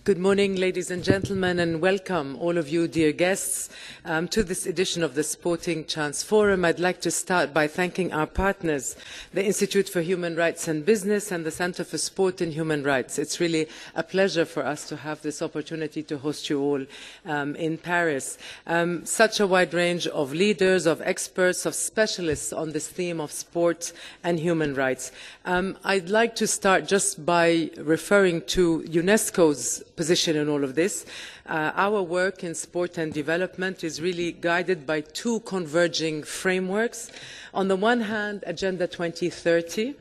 Good morning, ladies and gentlemen, and welcome all of you, dear guests, to this edition of the Sporting Chance Forum. I'd like to start by thanking our partners, the Institute for Human Rights and Business and the Center for Sport and Human Rights. It's really a pleasure for us to have this opportunity to host you all in Paris. Such a wide range of leaders, of experts, of specialists on this theme of sport and human rights. I'd like to start just by referring to UNESCO's position in all of this. Our work in sport and development is really guided by two converging frameworks. On the one hand, Agenda 2030.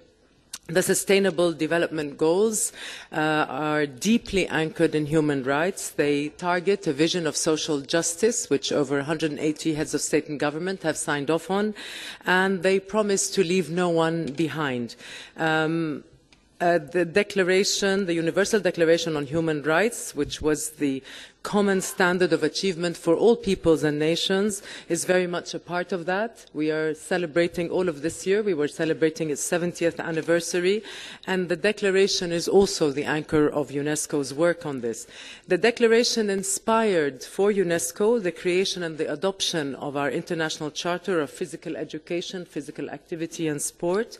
The Sustainable Development Goals are deeply anchored in human rights. They target a vision of social justice, which over 180 heads of state and government have signed off on, and they promise to leave no one behind. The declaration, the Universal Declaration on Human Rights, which was the common standard of achievement for all peoples and nations, is very much a part of that. We are celebrating all of this year. We were celebrating its 70th anniversary, and the declaration is also the anchor of UNESCO's work on this. The declaration inspired for UNESCO the creation and the adoption of our International Charter of Physical Education, Physical Activity and Sport,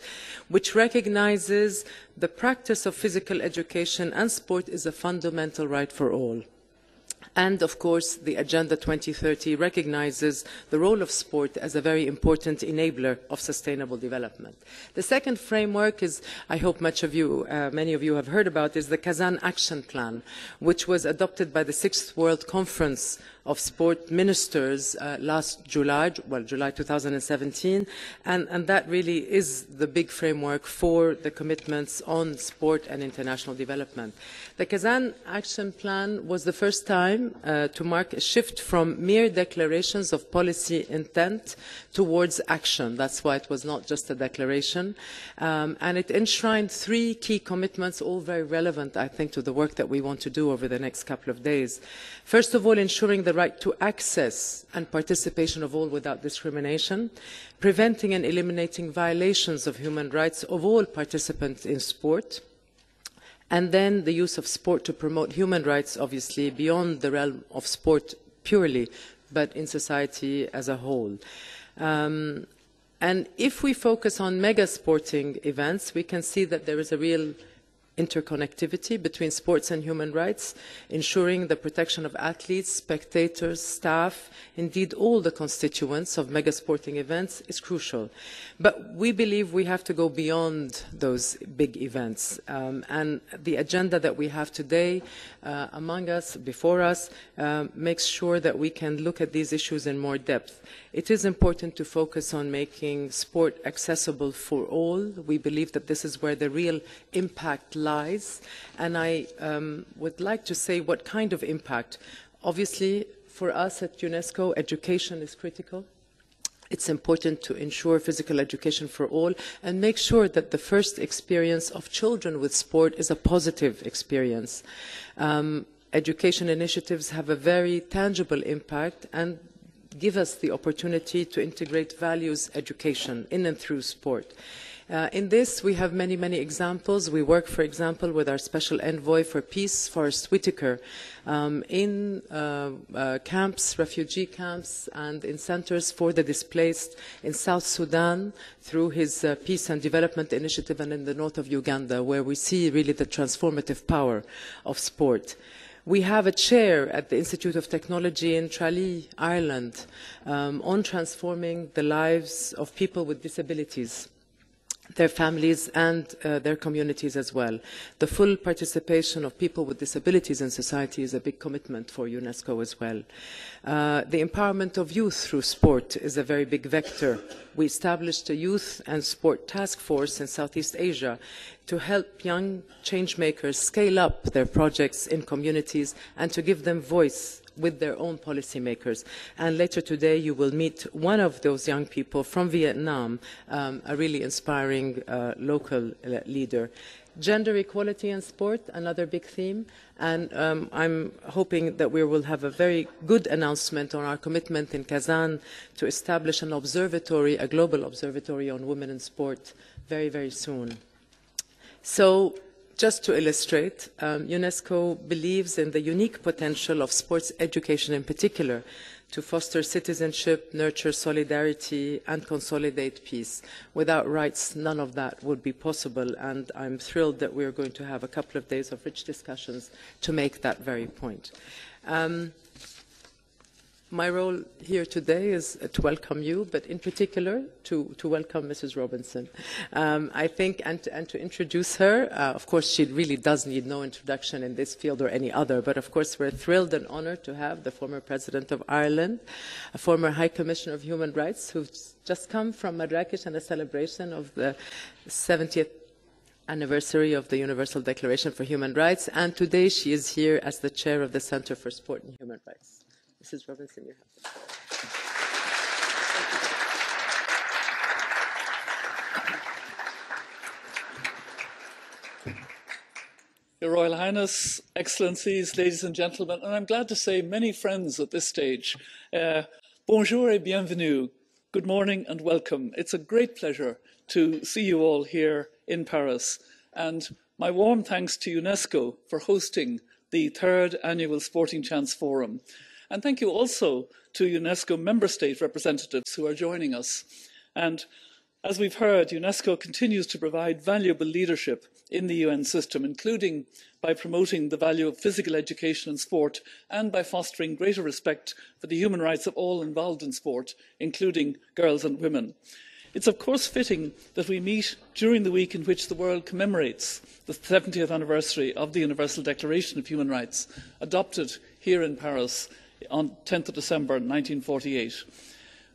which recognizes the practice of physical education and sport is a fundamental right for all. And, of course, the Agenda 2030 recognizes the role of sport as a very important enabler of sustainable development. The second framework is, I hope many of you have heard about, is the Kazan Action Plan, which was adopted by the 6th World Conference of Sport Ministers last July 2017, and that really is the big framework for the commitments on sport and international development. The Kazan Action Plan was the first time to mark a shift from mere declarations of policy intent towards action. That's why it was not just a declaration. And it enshrined three key commitments, all very relevant, I think, to the work that we want to do over the next couple of days. First of all, ensuring the right to access and participation of all without discrimination, preventing and eliminating violations of human rights of all participants in sport, and then the use of sport to promote human rights, obviously, beyond the realm of sport purely, but in society as a whole. And if we focus on mega sporting events, we can see that there is a real interconnectivity between sports and human rights, ensuring the protection of athletes, spectators, staff, indeed all the constituents of mega sporting events is crucial. But we believe we have to go beyond those big events. And the agenda that we have today among us, before us, makes sure that we can look at these issues in more depth. It is important to focus on making sport accessible for all. We believe that this is where the real impact lies. And I would like to say what kind of impact. Obviously, for us at UNESCO, education is critical. It's important to ensure physical education for all and make sure that the first experience of children with sport is a positive experience. Education initiatives have a very tangible impact and give us the opportunity to integrate values education in and through sport. In this, we have many, many examples. We work, for example, with our Special Envoy for Peace, Forrest Whitaker, in camps, refugee camps, and in centers for the displaced in South Sudan through his Peace and Development Initiative, and in the north of Uganda, where we see really the transformative power of sport. We have a chair at the Institute of Technology in Tralee, Ireland, on transforming the lives of people with disabilities, their families and their communities as well. The full participation of people with disabilities in society is a big commitment for UNESCO as well. The empowerment of youth through sport is a very big vector. We established a youth and sport task force in Southeast Asia to help young change makers scale up their projects in communities and to give them voice with their own policymakers. And later today you will meet one of those young people from Vietnam, a really inspiring local leader. Gender equality in sport, another big theme, and I'm hoping that we will have a very good announcement on our commitment in Kazan to establish an observatory, a global observatory on women in sport very, very soon. So just to illustrate, UNESCO believes in the unique potential of sports education in particular to foster citizenship, nurture solidarity, and consolidate peace. Without rights, none of that would be possible, and I'm thrilled that we're going to have a couple of days of rich discussions to make that very point. My role here today is to welcome you, but in particular to welcome Mrs. Robinson. I think, and to introduce her, of course she really does need no introduction in this field or any other, but of course we're thrilled and honored to have the former President of Ireland, a former High Commissioner of Human Rights, who's just come from Marrakesh and a celebration of the 70th anniversary of the Universal Declaration for Human Rights, and today she is here as the chair of the Center for Sport and Human Rights. Mrs. Robinson, you have it. Your Royal Highness, Excellencies, ladies and gentlemen, and I'm glad to say many friends at this stage. Bonjour et bienvenue. Good morning and welcome. It's a great pleasure to see you all here in Paris. And my warm thanks to UNESCO for hosting the 3rd Annual Sporting Chance Forum. And thank you also to UNESCO member state representatives who are joining us. And as we've heard, UNESCO continues to provide valuable leadership in the UN system, including by promoting the value of physical education and sport and by fostering greater respect for the human rights of all involved in sport, including girls and women. It's of course fitting that we meet during the week in which the world commemorates the 70th anniversary of the Universal Declaration of Human Rights, adopted here in Paris on 10th of December 1948.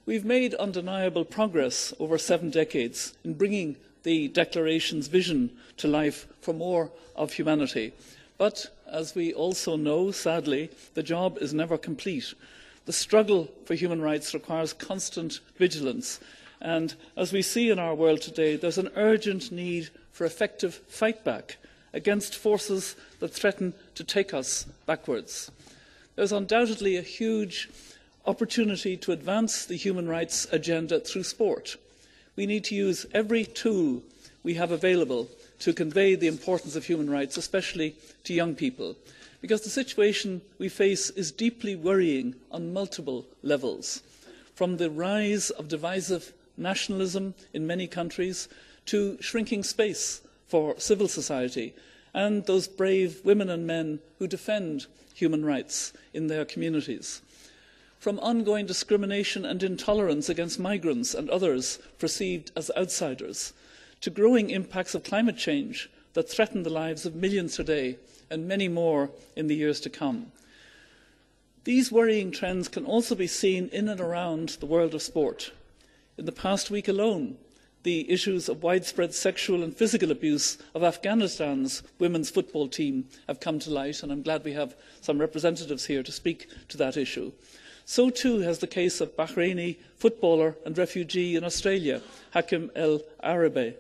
We've made undeniable progress over 7 decades in bringing the Declaration's vision to life for more of humanity. But, as we also know, sadly, the job is never complete. The struggle for human rights requires constant vigilance. And as we see in our world today, there's an urgent need for effective fight back against forces that threaten to take us backwards. There's undoubtedly a huge opportunity to advance the human rights agenda through sport. We need to use every tool we have available to convey the importance of human rights, especially to young people, because the situation we face is deeply worrying on multiple levels, from the rise of divisive nationalism in many countries to shrinking space for civil society and those brave women and men who defend human rights in their communities. From ongoing discrimination and intolerance against migrants and others perceived as outsiders, to growing impacts of climate change that threaten the lives of millions today and many more in the years to come. These worrying trends can also be seen in and around the world of sport. In the past week alone, the issues of widespread sexual and physical abuse of Afghanistan's women's football team have come to light, and I'm glad we have some representatives here to speak to that issue. So too has the case of Bahraini footballer and refugee in Australia, Hakim El Arabi,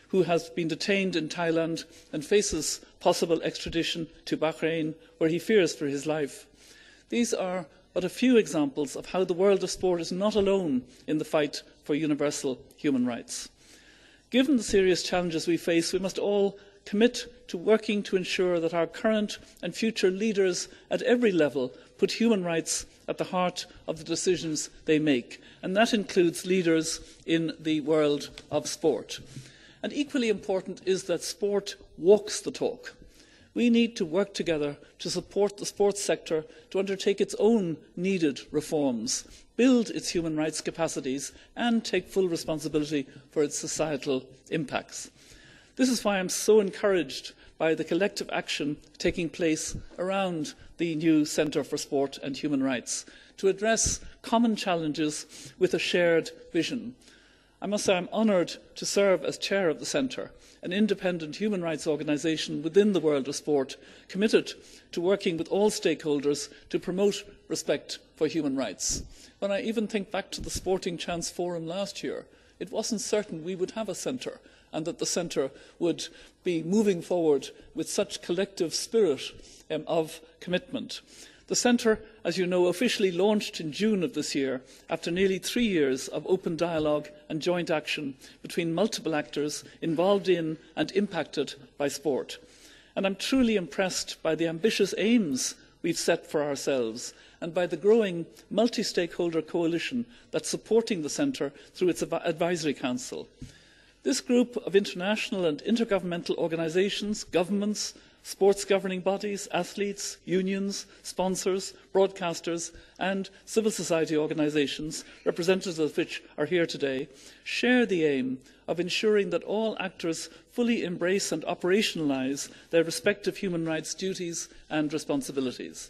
who has been detained in Thailand and faces possible extradition to Bahrain, where he fears for his life. These are but a few examples of how the world of sport is not alone in the fight for universal human rights. Given the serious challenges we face, we must all commit to working to ensure that our current and future leaders at every level put human rights at the heart of the decisions they make, and that includes leaders in the world of sport. And equally important is that sport walks the talk. We need to work together to support the sports sector to undertake its own needed reforms, build its human rights capacities and take full responsibility for its societal impacts. This is why I'm so encouraged by the collective action taking place around the new Centre for Sport and Human Rights to address common challenges with a shared vision. I must say I'm honoured to serve as chair of the Centre, an independent human rights organisation within the world of sport, committed to working with all stakeholders to promote respect for human rights. When I even think back to the Sporting Chance Forum last year, it wasn't certain we would have a centre and that the centre would be moving forward with such collective spirit of commitment. The Centre, as you know, officially launched in June of this year after nearly 3 years of open dialogue and joint action between multiple actors involved in and impacted by sport. And I'm truly impressed by the ambitious aims we've set for ourselves and by the growing multi-stakeholder coalition that's supporting the Centre through its Advisory Council. This group of international and intergovernmental organisations, governments, sports governing bodies, athletes, unions, sponsors, broadcasters and civil society organisations, representatives of which are here today, share the aim of ensuring that all actors fully embrace and operationalise their respective human rights duties and responsibilities.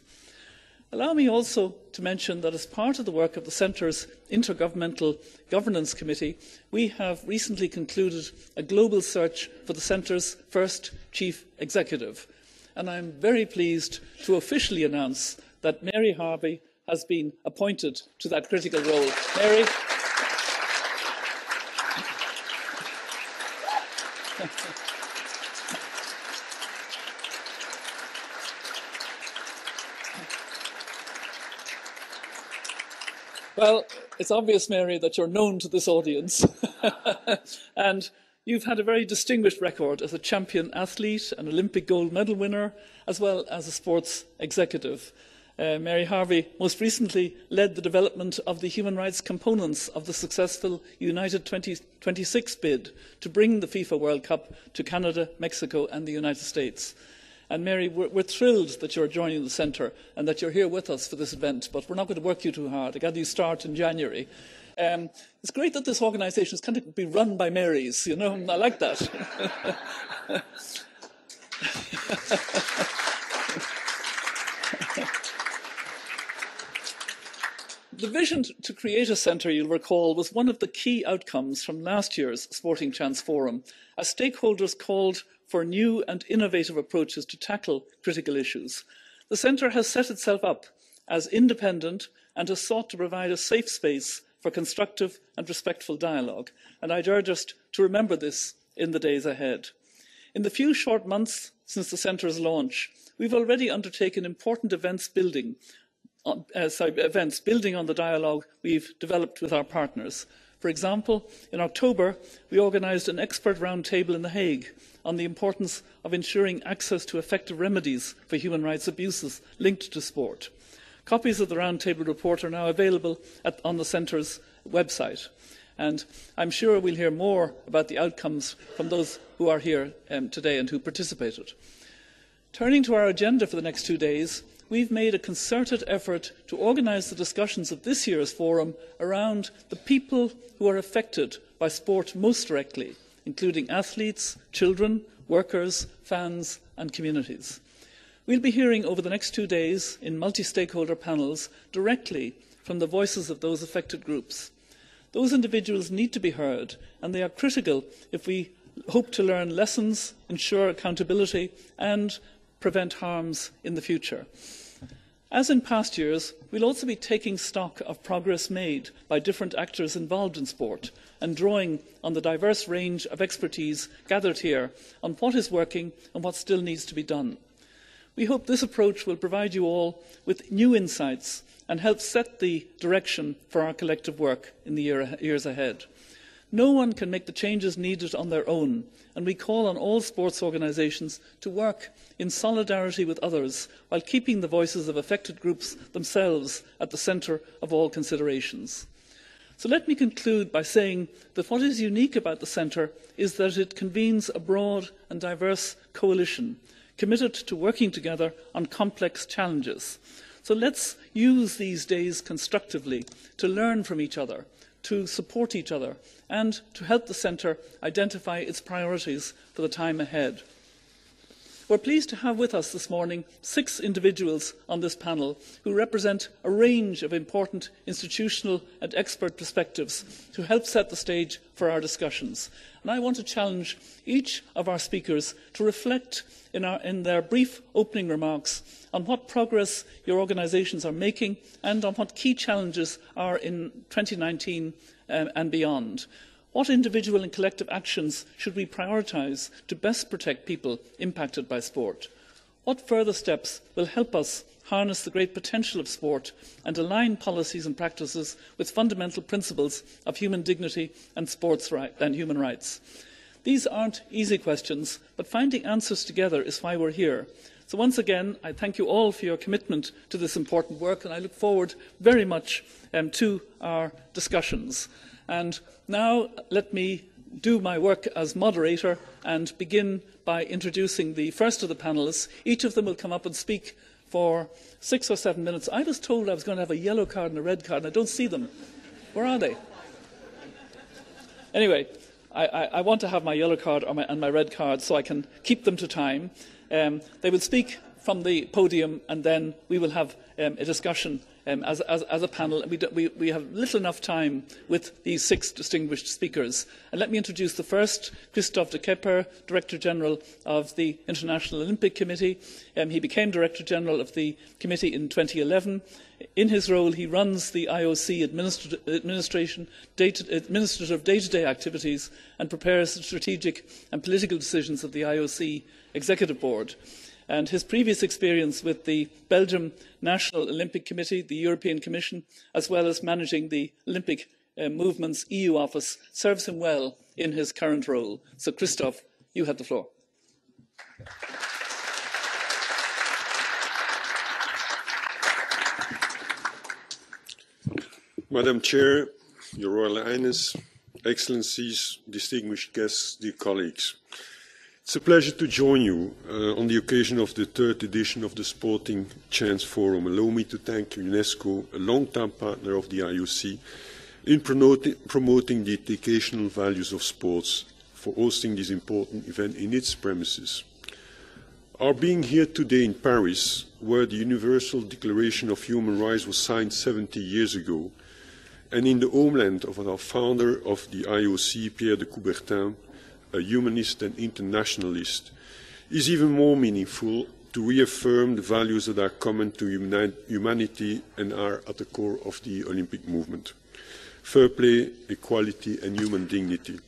Allow me also to mention that as part of the work of the Centre's Intergovernmental Governance Committee, we have recently concluded a global search for the Centre's first Chief Executive. And I'm very pleased to officially announce that Mary Harvey has been appointed to that critical role. Mary. Well, it's obvious, Mary, that you're known to this audience. And you've had a very distinguished record as a champion athlete, an Olympic gold medal winner, as well as a sports executive. Mary Harvey most recently led the development of the human rights components of the successful United 2026 bid to bring the FIFA World Cup to Canada, Mexico and the United States. And Mary, we're thrilled that you're joining the Centre and that you're here with us for this event, but we're not going to work you too hard. I gather you start in January. It's great that this organisation is kind of be run by Marys, you know, I like that. The vision to create a centre, you'll recall, was one of the key outcomes from last year's Sporting Chance Forum, as stakeholders called for new and innovative approaches to tackle critical issues. The Centre has set itself up as independent and has sought to provide a safe space for constructive and respectful dialogue, and I'd urge us to remember this in the days ahead. In the few short months since the Centre's launch, we've already undertaken important events building on the dialogue we've developed with our partners. For example, in October, we organised an expert roundtable in The Hague on the importance of ensuring access to effective remedies for human rights abuses linked to sport. Copies of the roundtable report are now available on the Centre's website, and I'm sure we'll hear more about the outcomes from those who are here today and who participated. Turning to our agenda for the next 2 days, we've made a concerted effort to organise the discussions of this year's forum around the people who are affected by sport most directly, including athletes, children, workers, fans and communities. We'll be hearing over the next 2 days in multi-stakeholder panels directly from the voices of those affected groups. Those individuals need to be heard, and they are critical if we hope to learn lessons, ensure accountability and prevent harms in the future. As in past years, we'll also be taking stock of progress made by different actors involved in sport and drawing on the diverse range of expertise gathered here on what is working and what still needs to be done. We hope this approach will provide you all with new insights and help set the direction for our collective work in the years ahead. No one can make the changes needed on their own, and we call on all sports organisations to work in solidarity with others while keeping the voices of affected groups themselves at the centre of all considerations. So let me conclude by saying that what is unique about the Centre is that it convenes a broad and diverse coalition committed to working together on complex challenges. So let's use these days constructively to learn from each other, to support each other and to help the Centre identify its priorities for the time ahead. We're pleased to have with us this morning 6 individuals on this panel who represent a range of important institutional and expert perspectives to help set the stage for our discussions. And I want to challenge each of our speakers to reflect in their brief opening remarks on what progress your organisations are making and on what key challenges are in 2019 and beyond. What individual and collective actions should we prioritise to best protect people impacted by sport? What further steps will help us harness the great potential of sport and align policies and practices with fundamental principles of human dignity and human rights? These aren't easy questions, but finding answers together is why we're here. So once again, I thank you all for your commitment to this important work, and I look forward very much to our discussions. And now let me do my work as moderator and begin by introducing the first of the panellists. Each of them will come up and speak for 6 or 7 minutes. I was told I was going to have a yellow card and a red card, and I don't see them. Where are they? Anyway, I want to have my yellow card and my red card so I can keep them to time. They will speak from the podium, and then we will have a discussion as a panel. We have little enough time with these 6 distinguished speakers. And let me introduce the first, Christophe de Kepper, Director General of the International Olympic Committee. He became Director General of the committee in 2011. In his role, he runs the IOC administrative day-to-day activities and prepares the strategic and political decisions of the IOC Executive Board. And his previous experience with the Belgium National Olympic Committee, the European Commission, as well as managing the Olympic Movement's EU office, serves him well in his current role. So, Christophe, you have the floor. Madam Chair, Your Royal Highness, Excellencies, distinguished guests, dear colleagues. It's a pleasure to join you on the occasion of the 3rd edition of the Sporting Chance Forum. Allow me to thank UNESCO, a long-time partner of the IOC, in promoting the educational values of sports, for hosting this important event in its premises. Our being here today in Paris, where the Universal Declaration of Human Rights was signed 70 years ago, and in the homeland of our founder of the IOC, Pierre de Coubertin, a humanist and internationalist, is even more meaningful to reaffirm the values that are common to humanity and are at the core of the Olympic movement: fair play, equality and human dignity.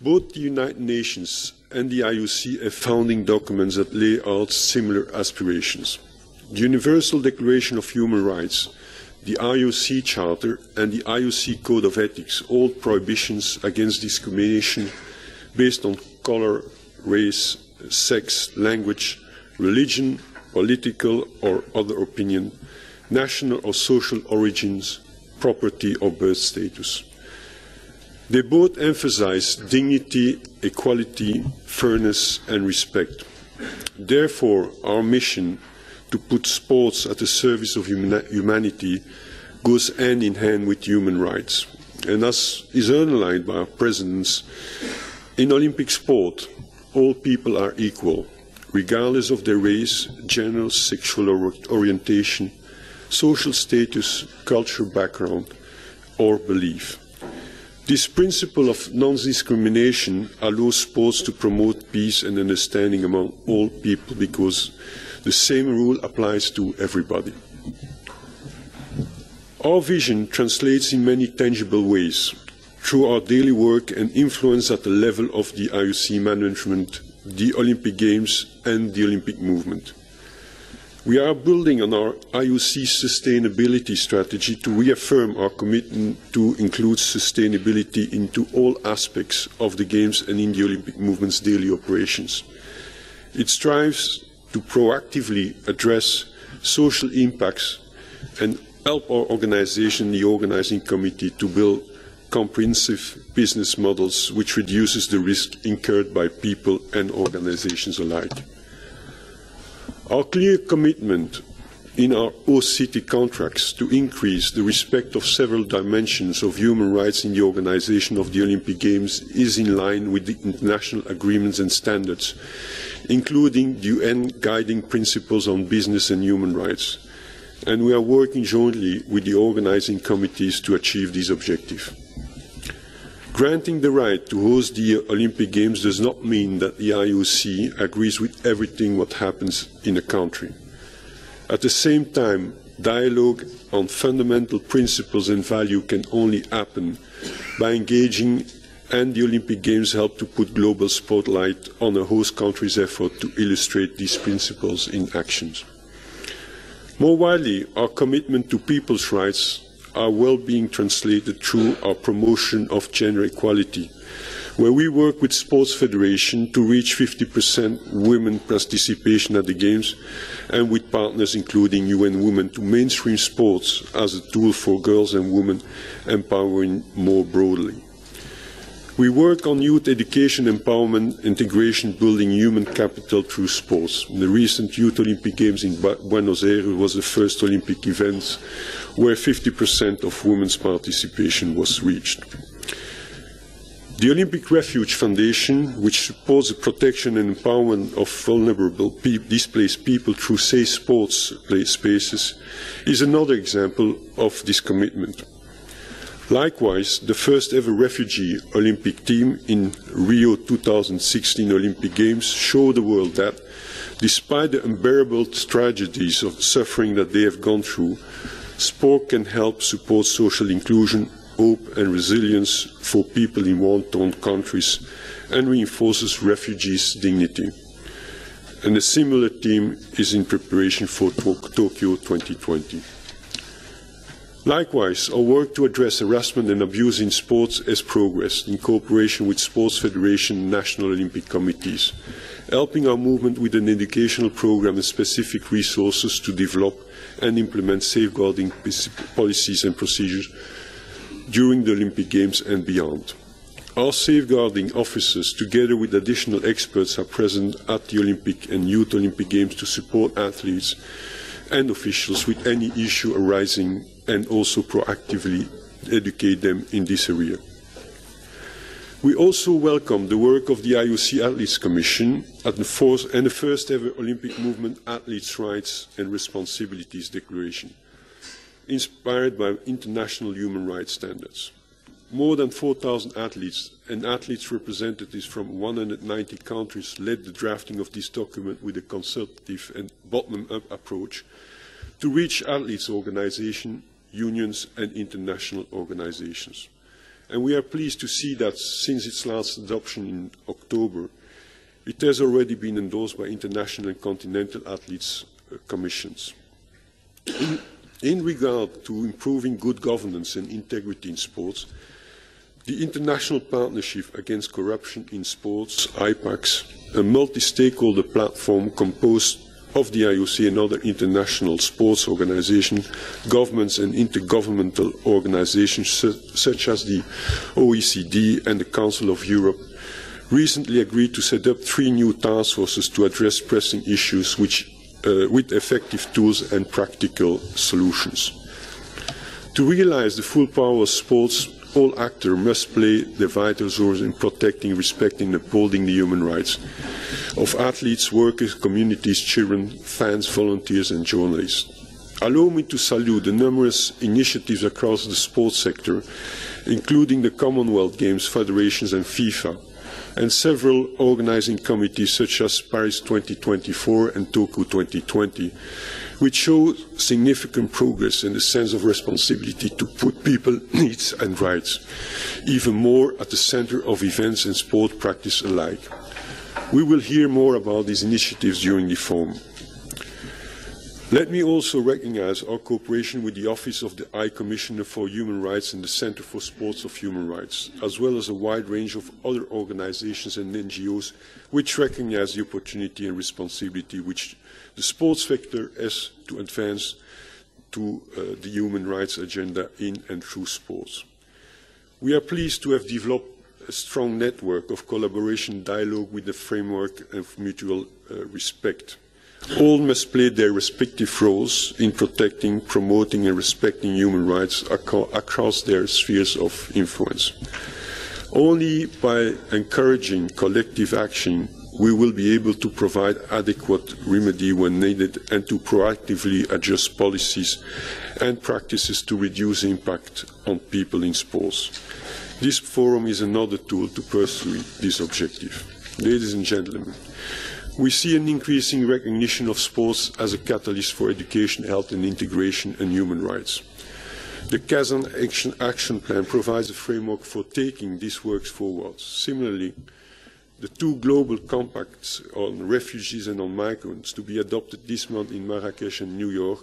Both the United Nations and the IOC have founding documents that lay out similar aspirations. The Universal Declaration of Human Rights, the IOC Charter and the IOC Code of Ethics hold prohibitions against discrimination based on colour, race, sex, language, religion, political or other opinion, national or social origins, property or birth status. They both emphasize dignity, equality, fairness and respect. Therefore, our mission to put sports at the service of humanity goes hand in hand with human rights. And as is underlined by our presidents, in Olympic sport, all people are equal, regardless of their race, gender, sexual orientation, social status, cultural background, or belief. This principle of non-discrimination allows sports to promote peace and understanding among all people, because the same rule applies to everybody. Our vision translates in many tangible ways through our daily work and influence at the level of the IOC management, the Olympic Games and the Olympic movement. We are building on our IOC sustainability strategy to reaffirm our commitment to include sustainability into all aspects of the Games and in the Olympic movement's daily operations. It strives to proactively address social impacts and help our organisation, the organising committee, to build comprehensive business models which reduces the risk incurred by people and organisations alike. Our clear commitment in our host city contracts to increase the respect of several dimensions of human rights in the organisation of the Olympic Games is in line with the international agreements and standards, including the UN guiding principles on business and human rights. And we are working jointly with the organising committees to achieve this objective. Granting the right to host the Olympic Games does not mean that the IOC agrees with everything what happens in a country. At the same time, dialogue on fundamental principles and value can only happen by engaging, and the Olympic Games help to put global spotlight on a host country's effort to illustrate these principles in actions. More widely, our commitment to people's rights are well being translated through our promotion of gender equality, where we work with sports federation to reach 50% women participation at the Games, and with partners including UN Women to mainstream sports as a tool for girls and women empowering more broadly. We work on youth education, empowerment, integration, building human capital through sports. The recent Youth Olympic Games in Buenos Aires was the first Olympic event where 50% of women's participation was reached. The Olympic Refuge Foundation, which supports the protection and empowerment of vulnerable displaced people through safe sports spaces, is another example of this commitment. Likewise, the first ever refugee Olympic team in Rio 2016 Olympic Games showed the world that, despite the unbearable tragedies of suffering that they have gone through, sport can help support social inclusion, hope and resilience for people in war-torn countries and reinforces refugees' dignity. And a similar team is in preparation for Tokyo 2020. Likewise, our work to address harassment and abuse in sports has progressed in cooperation with sports federation and national Olympic committees, helping our movement with an educational program and specific resources to develop and implement safeguarding policies and procedures during the Olympic Games and beyond. Our safeguarding officers, together with additional experts, are present at the Olympic and Youth Olympic Games to support athletes and officials with any issue arising and also proactively educate them in this area. We also welcome the work of the IOC Athletes Commission and the first ever Olympic Movement Athletes' Rights and Responsibilities Declaration, inspired by international human rights standards. More than 4,000 athletes and athletes representatives from 190 countries led the drafting of this document with a consultative and bottom-up approach to reach athletes' organizations, unions and international organizations. And we are pleased to see that since its last adoption in October, it has already been endorsed by international and continental athletes' commissions. In regard to improving good governance and integrity in sports, the International Partnership Against Corruption in Sports, IPACS, a multi-stakeholder platform composed of the IOC and other international sports organizations, governments and intergovernmental organizations such as the OECD and the Council of Europe, recently agreed to set up 3 new task forces to address pressing issues with effective tools and practical solutions. To realize the full power of sports, all actors must play their vital roles in protecting, respecting and upholding the human rights of athletes, workers, communities, children, fans, volunteers and journalists. Allow me to salute the numerous initiatives across the sports sector, including the Commonwealth Games, federations and FIFA, and several organizing committees such as Paris 2024 and Tokyo 2020, which show significant progress and a sense of responsibility to put people's needs and rights even more at the center of events and sport practice alike. We will hear more about these initiatives during the forum. Let me also recognize our cooperation with the Office of the High Commissioner for Human Rights and the Center for Sports of Human Rights, as well as a wide range of other organizations and NGOs which recognize the opportunity and responsibility which the sports sector has to advance to the human rights agenda in and through sports. We are pleased to have developed a strong network of collaboration dialogue with the framework of mutual respect. All must play their respective roles in protecting, promoting and respecting human rights across their spheres of influence. Only by encouraging collective action we will be able to provide adequate remedy when needed and to proactively adjust policies and practices to reduce impact on people in sports. This forum is another tool to pursue this objective. Ladies and gentlemen, we see an increasing recognition of sports as a catalyst for education, health and integration and human rights. The Kazan Action Plan provides a framework for taking these works forward. Similarly, the 2 global compacts on refugees and on migrants to be adopted this month in Marrakesh and New York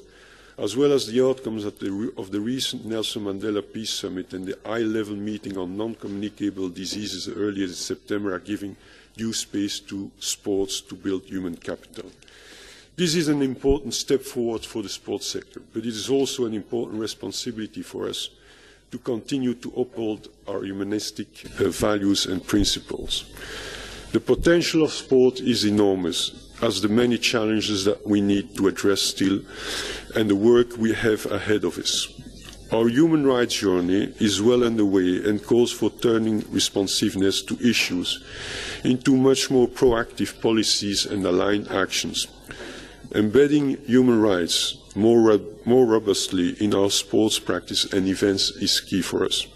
as well as the outcomes of the recent Nelson Mandela Peace Summit and the high-level meeting on non-communicable diseases earlier this September, are giving due space to sports to build human capital. This is an important step forward for the sports sector, but it is also an important responsibility for us to continue to uphold our humanistic values and principles. The potential of sport is enormous, as the many challenges that we need to address still, and the work we have ahead of us. Our human rights journey is well underway and calls for turning responsiveness to issues into much more proactive policies and aligned actions. Embedding human rights more robustly in our sports practice and events is key for us.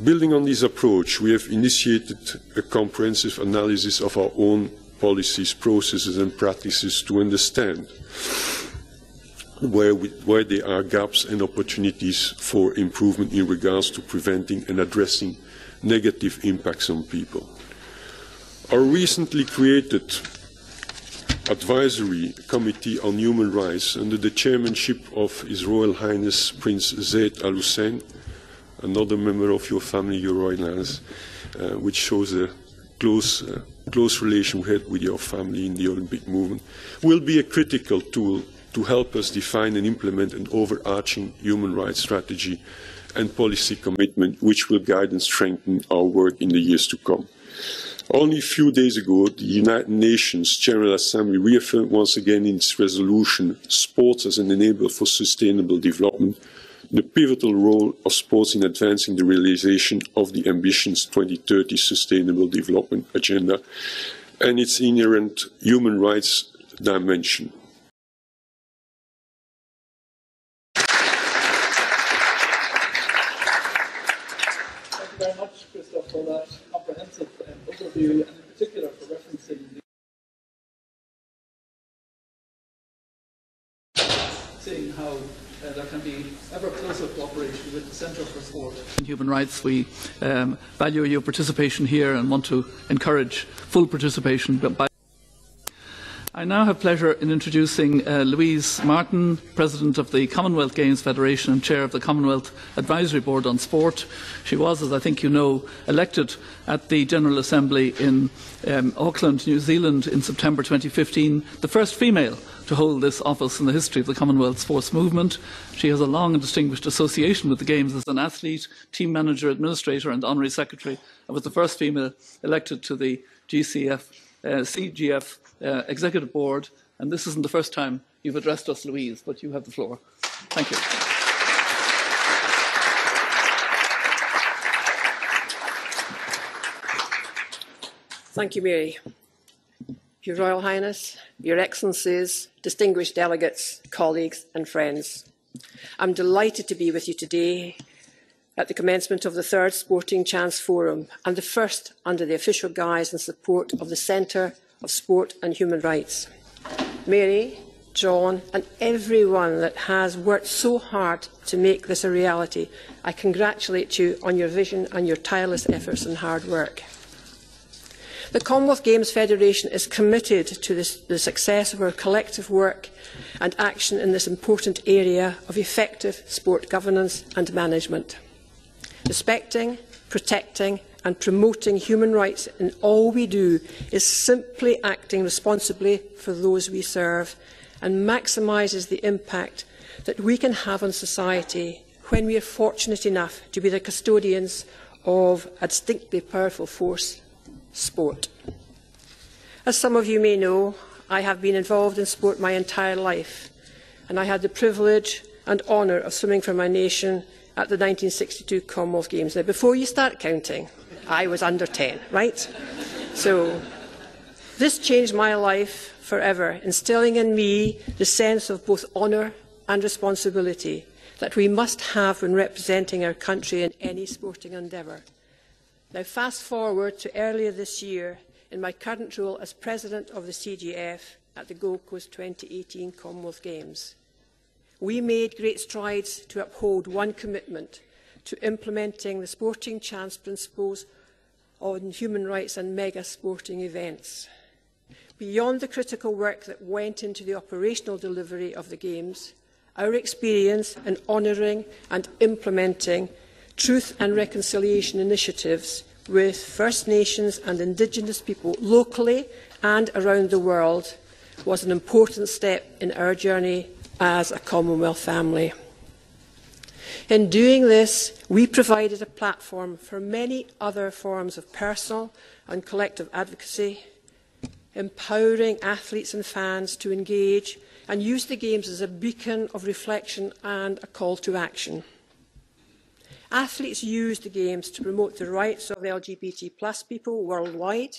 Building on this approach, we have initiated a comprehensive analysis of our own policies, processes and practices to understand where there are gaps and opportunities for improvement in regards to preventing and addressing negative impacts on people. Our recently created Advisory Committee on Human Rights under the chairmanship of His Royal Highness Prince Zayed Al Hussein, another member of your family, Your Royal Highness, which shows a close relation we had with your family in the Olympic movement, will be a critical tool to help us define and implement an overarching human rights strategy and policy commitment which will guide and strengthen our work in the years to come. Only a few days ago, the United Nations General Assembly reaffirmed once again in its resolution, Sports as an Enabler for Sustainable Development, the pivotal role of sports in advancing the realization of the Ambitions 2030 Sustainable Development Agenda and its inherent human rights dimension. Thank you very much, Christoph, for that comprehensive overview, and in particular for referencing seeing how there can be ever closer cooperation with the Centre for Sport and Human Rights. We value your participation here and want to encourage full participation by I now have pleasure in introducing Louise Martin, President of the Commonwealth Games Federation and Chair of the Commonwealth Advisory Board on Sport. She was, as I think you know, elected at the General Assembly in Auckland, New Zealand in September 2015, the first female to hold this office in the history of the Commonwealth sports movement. She has a long and distinguished association with the Games as an athlete, team manager, administrator and honorary secretary, and was the first female elected to the CGF Executive Board, and this isn't the first time you've addressed us, Louise, but you have the floor. Thank you. Thank you, Mary. Your Royal Highness, Your Excellencies, distinguished delegates, colleagues and friends. I'm delighted to be with you today at the commencement of the third Sporting Chance Forum and the first under the official guise and support of the Centre of Sport and Human Rights. Mary, John and everyone that has worked so hard to make this a reality, I congratulate you on your vision and your tireless efforts and hard work. The Commonwealth Games Federation is committed to the success of our collective work and action in this important area of effective sport governance and management. Respecting, protecting and promoting human rights in all we do is simply acting responsibly for those we serve and maximises the impact that we can have on society when we are fortunate enough to be the custodians of a distinctly powerful force, sport. As some of you may know, I have been involved in sport my entire life, and I had the privilege and honour of swimming for my nation at the 1962 Commonwealth Games. Now, before you start counting, I was under 10, right? So this changed my life forever, instilling in me the sense of both honour and responsibility that we must have when representing our country in any sporting endeavour. Now, fast forward to earlier this year in my current role as President of the CGF at the Gold Coast 2018 Commonwealth Games. We made great strides to uphold one commitment to implementing the Sporting Chance principles on human rights and mega sporting events. Beyond the critical work that went into the operational delivery of the Games, our experience in honouring and implementing truth and reconciliation initiatives with First Nations and Indigenous people locally and around the world was an important step in our journey as a Commonwealth family. In doing this, we provided a platform for many other forms of personal and collective advocacy, empowering athletes and fans to engage and use the Games as a beacon of reflection and a call to action. Athletes used the Games to promote the rights of LGBT+ people worldwide,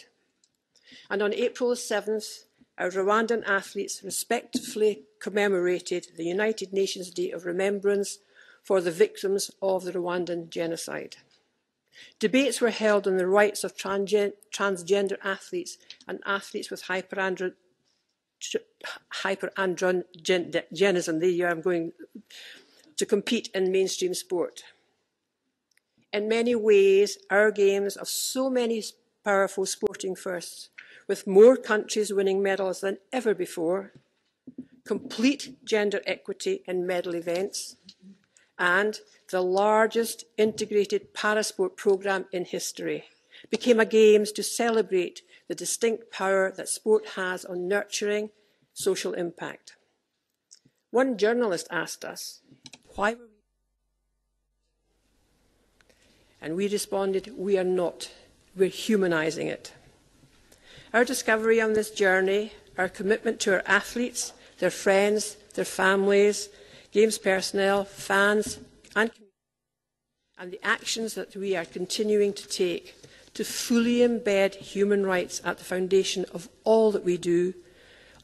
and on April 7th, our Rwandan athletes respectfully commemorated the United Nations Day of Remembrance for the victims of the Rwandan genocide. Debates were held on the rights of transgender athletes and athletes with hyperandrogenism. There you are, I'm going to compete in mainstream sport. In many ways, our Games of so many powerful sporting firsts, with more countries winning medals than ever before, complete gender equity in medal events, and the largest integrated parasport programme in history, became a Games to celebrate the distinct power that sport has on nurturing social impact. One journalist asked us, why were we? And we responded, we are not. We're humanising it. Our discovery on this journey, our commitment to our athletes, their friends, their families, Games personnel, fans and the actions that we are continuing to take to fully embed human rights at the foundation of all that we do,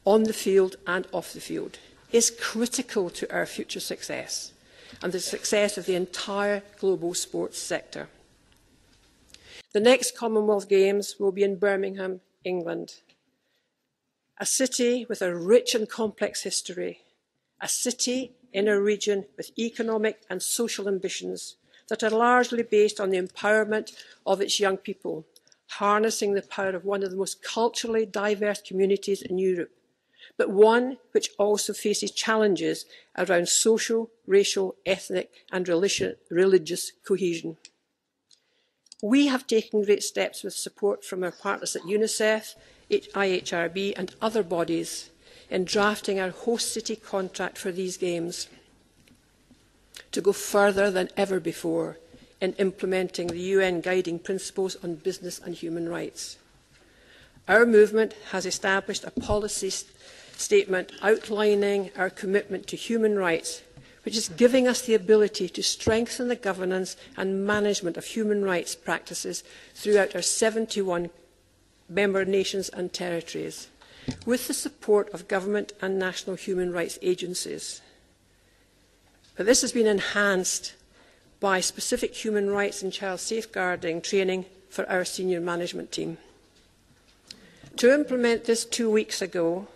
on the field and off the field, is critical to our future success and the success of the entire global sports sector. The next Commonwealth Games will be in Birmingham, England, a city with a rich and complex history, a city in a region with economic and social ambitions that are largely based on the empowerment of its young people, harnessing the power of one of the most culturally diverse communities in Europe, but one which also faces challenges around social, racial, ethnic and religious cohesion. We have taken great steps with support from our partners at UNICEF, IHRB and other bodies in drafting our host city contract for these Games to go further than ever before in implementing the UN Guiding Principles on Business and Human Rights. Our movement has established a policy statement outlining our commitment to human rights, which is giving us the ability to strengthen the governance and management of human rights practices throughout our 71 member nations and territories, with the support of government and national human rights agencies. But this has been enhanced by specific human rights and child safeguarding training for our senior management team. To implement this 2 weeks ago,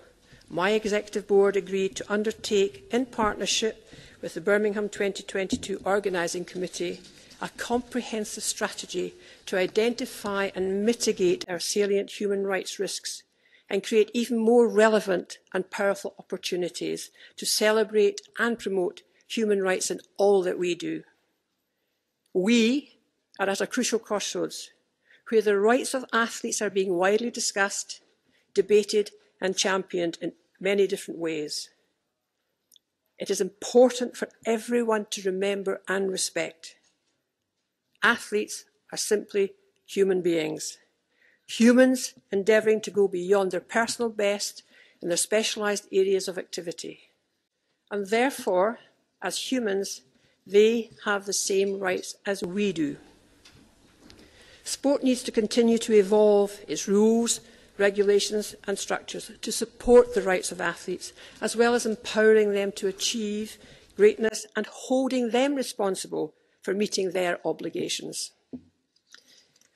my executive board agreed to undertake, in partnership with the Birmingham 2022 Organising Committee, a comprehensive strategy to identify and mitigate our salient human rights risks and create even more relevant and powerful opportunities to celebrate and promote human rights in all that we do. We are at a crucial crossroads where the rights of athletes are being widely discussed, debated and championed in many different ways. It is important for everyone to remember and respect. Athletes are simply human beings, humans endeavouring to go beyond their personal best in their specialised areas of activity. And therefore, as humans, they have the same rights as we do. Sport needs to continue to evolve its rules, regulations and structures to support the rights of athletes, as well as empowering them to achieve greatness and holding them responsible for meeting their obligations.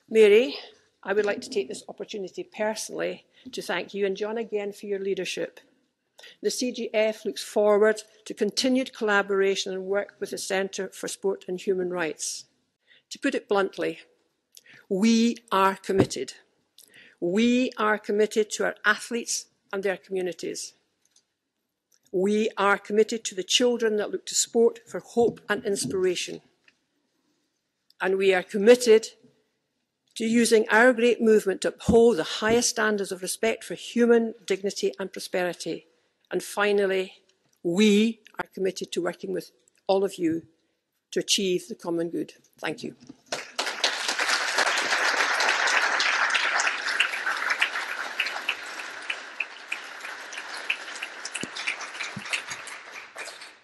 Mary, I would like to take this opportunity personally to thank you and John again for your leadership. The CGF looks forward to continued collaboration and work with the Centre for Sport and Human Rights. To put it bluntly, we are committed. We are committed to our athletes and their communities. We are committed to the children that look to sport for hope and inspiration. And we are committed to using our great movement to uphold the highest standards of respect for human dignity and prosperity. And finally, we are committed to working with all of you to achieve the common good. Thank you.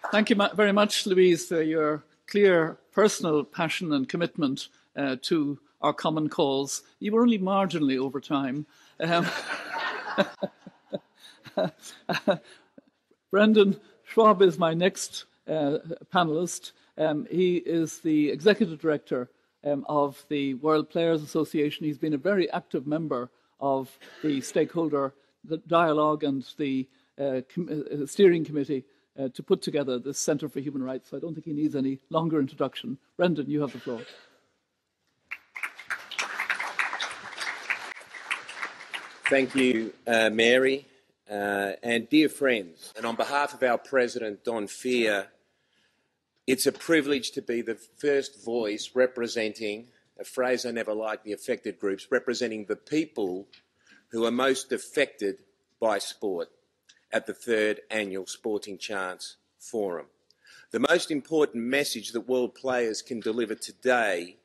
Thank you very much, Louise, for your clear personal passion and commitment to our common cause. You were only marginally over time. Brendan Schwab is my next panellist. He is the Executive Director of the World Players Association. He's been a very active member of the stakeholder dialogue and the steering committee to put together this Centre for Human Rights. So I don't think he needs any longer introduction. Brendan, you have the floor. Thank you, Mary. And dear friends, and on behalf of our President, Don Fear, it's a privilege to be the first voice representing, a phrase I never liked, the affected groups, representing the people who are most affected by sport at the 3rd Annual Sporting Chance Forum. The most important message that world players can deliver today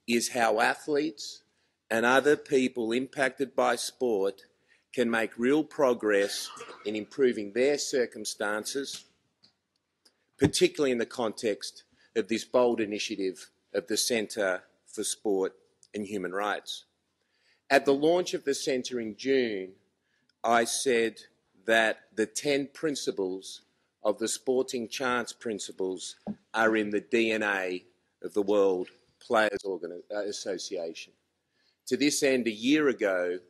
is how athletes and other people impacted by sport can make real progress in improving their circumstances, particularly in the context of this bold initiative of the Centre for Sport and Human Rights. At the launch of the Centre in June, I said that the 10 principles of the Sporting Chance Principles are in the DNA of the World Players Association. To this end, a year ago,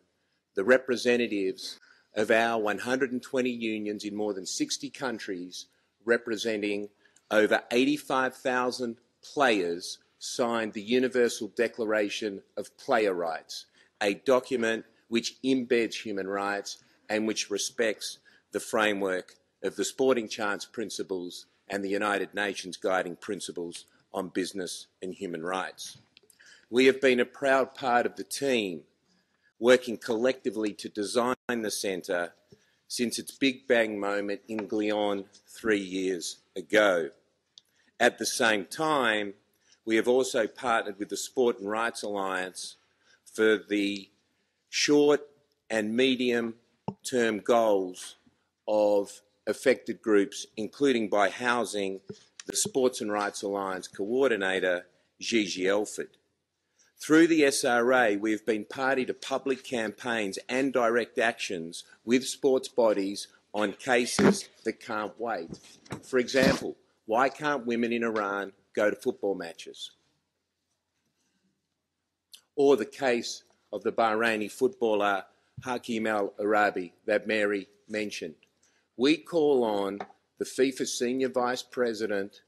the representatives of our 120 unions in more than 60 countries, representing over 85,000 players, signed the Universal Declaration of Player Rights, a document which embeds human rights and which respects the framework of the Sporting Chance Principles and the United Nations Guiding Principles on Business and Human Rights. We have been a proud part of the team working collectively to design the Centre since its Big Bang moment in Guyane 3 years ago. At the same time, we have also partnered with the Sport and Rights Alliance for the short and medium-term goals of affected groups, including by housing the Sports and Rights Alliance coordinator, Gigi Elford. Through the SRA, we have been party to public campaigns and direct actions with sports bodies on cases that can't wait. For example, why can't women in Iran go to football matches? Or the case of the Bahraini footballer Hakim Al Arabi that Mary mentioned. We call on the FIFA Senior Vice President,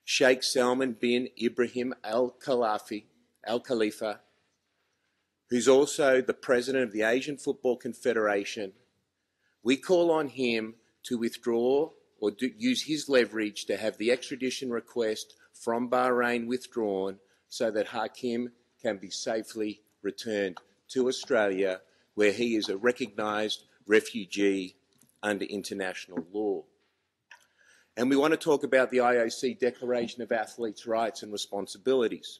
Sheikh Salman bin Ibrahim Al Khalifa, who's also the President of the Asian Football Confederation. We call on him to withdraw or use his leverage to have the extradition request from Bahrain withdrawn so that Hakim can be safely returned to Australia, where he is a recognised refugee under international law. And we want to talk about the IOC Declaration of Athletes' Rights and Responsibilities,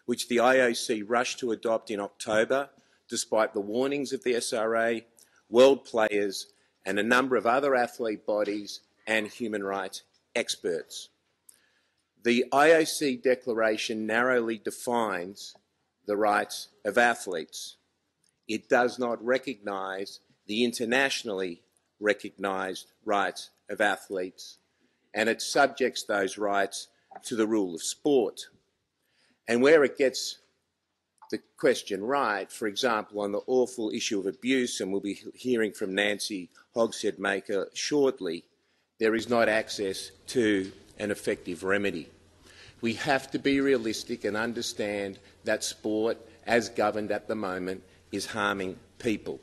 which the IOC rushed to adopt in October, despite the warnings of the SRA, world players, and a number of other athlete bodies and human rights experts. The IOC Declaration narrowly defines the rights of athletes. It does not recognise the internationally recognised rights of athletes, and it subjects those rights to the rule of sport. And where it gets the question right, for example, on the awful issue of abuse, and we'll be hearing from Nancy Hogshead-Maker shortly, there is not access to an effective remedy. We have to be realistic and understand that sport, as governed at the moment, is harming people.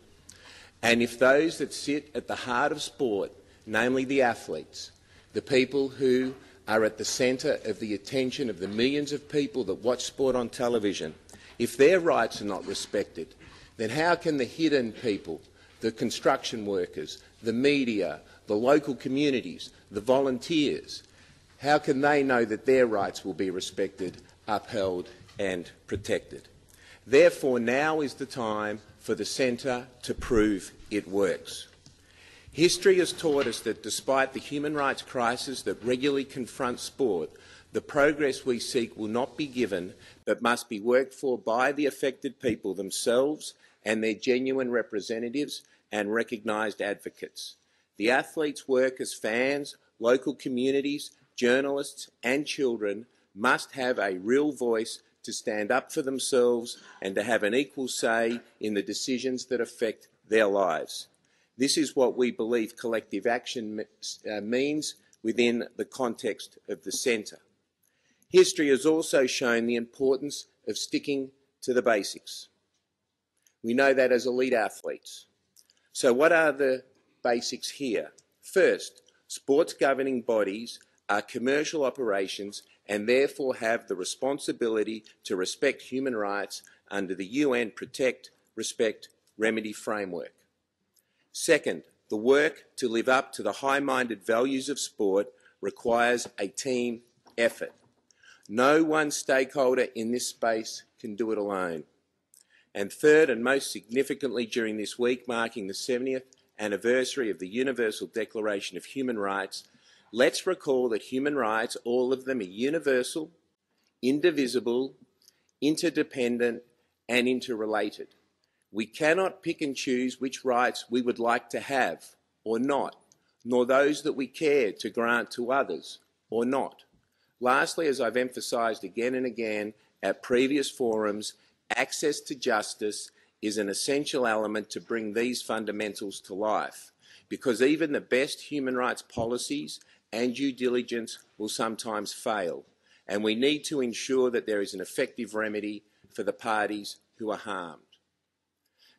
And if those that sit at the heart of sport namely the athletes, the people who are at the centre of the attention of the millions of people that watch sport on television, if their rights are not respected, then how can the hidden people, the construction workers, the media, the local communities, the volunteers, how can they know that their rights will be respected, upheld and protected? Therefore, now is the time for the Centre to prove it works. History has taught us that despite the human rights crisis that regularly confronts sport, the progress we seek will not be given but must be worked for by the affected people themselves and their genuine representatives and recognised advocates. The athletes work as fans, local communities, journalists and children must have a real voice to stand up for themselves and to have an equal say in the decisions that affect their lives. This is what we believe collective action means within the context of the Centre. History has also shown the importance of sticking to the basics. We know that as elite athletes. So what are the basics here? First, sports governing bodies are commercial operations and therefore have the responsibility to respect human rights under the UN Protect, Respect, Remedy framework. Second, the work to live up to the high-minded values of sport requires a team effort. No one stakeholder in this space can do it alone. And third, and most significantly during this week marking the 70th anniversary of the Universal Declaration of Human Rights, let's recall that human rights, all of them, are universal, indivisible, interdependent and interrelated. We cannot pick and choose which rights we would like to have or not, nor those that we care to grant to others or not. Lastly, as I've emphasised again and again at previous forums, access to justice is an essential element to bring these fundamentals to life, because even the best human rights policies and due diligence will sometimes fail, and we need to ensure that there is an effective remedy for the parties who are harmed.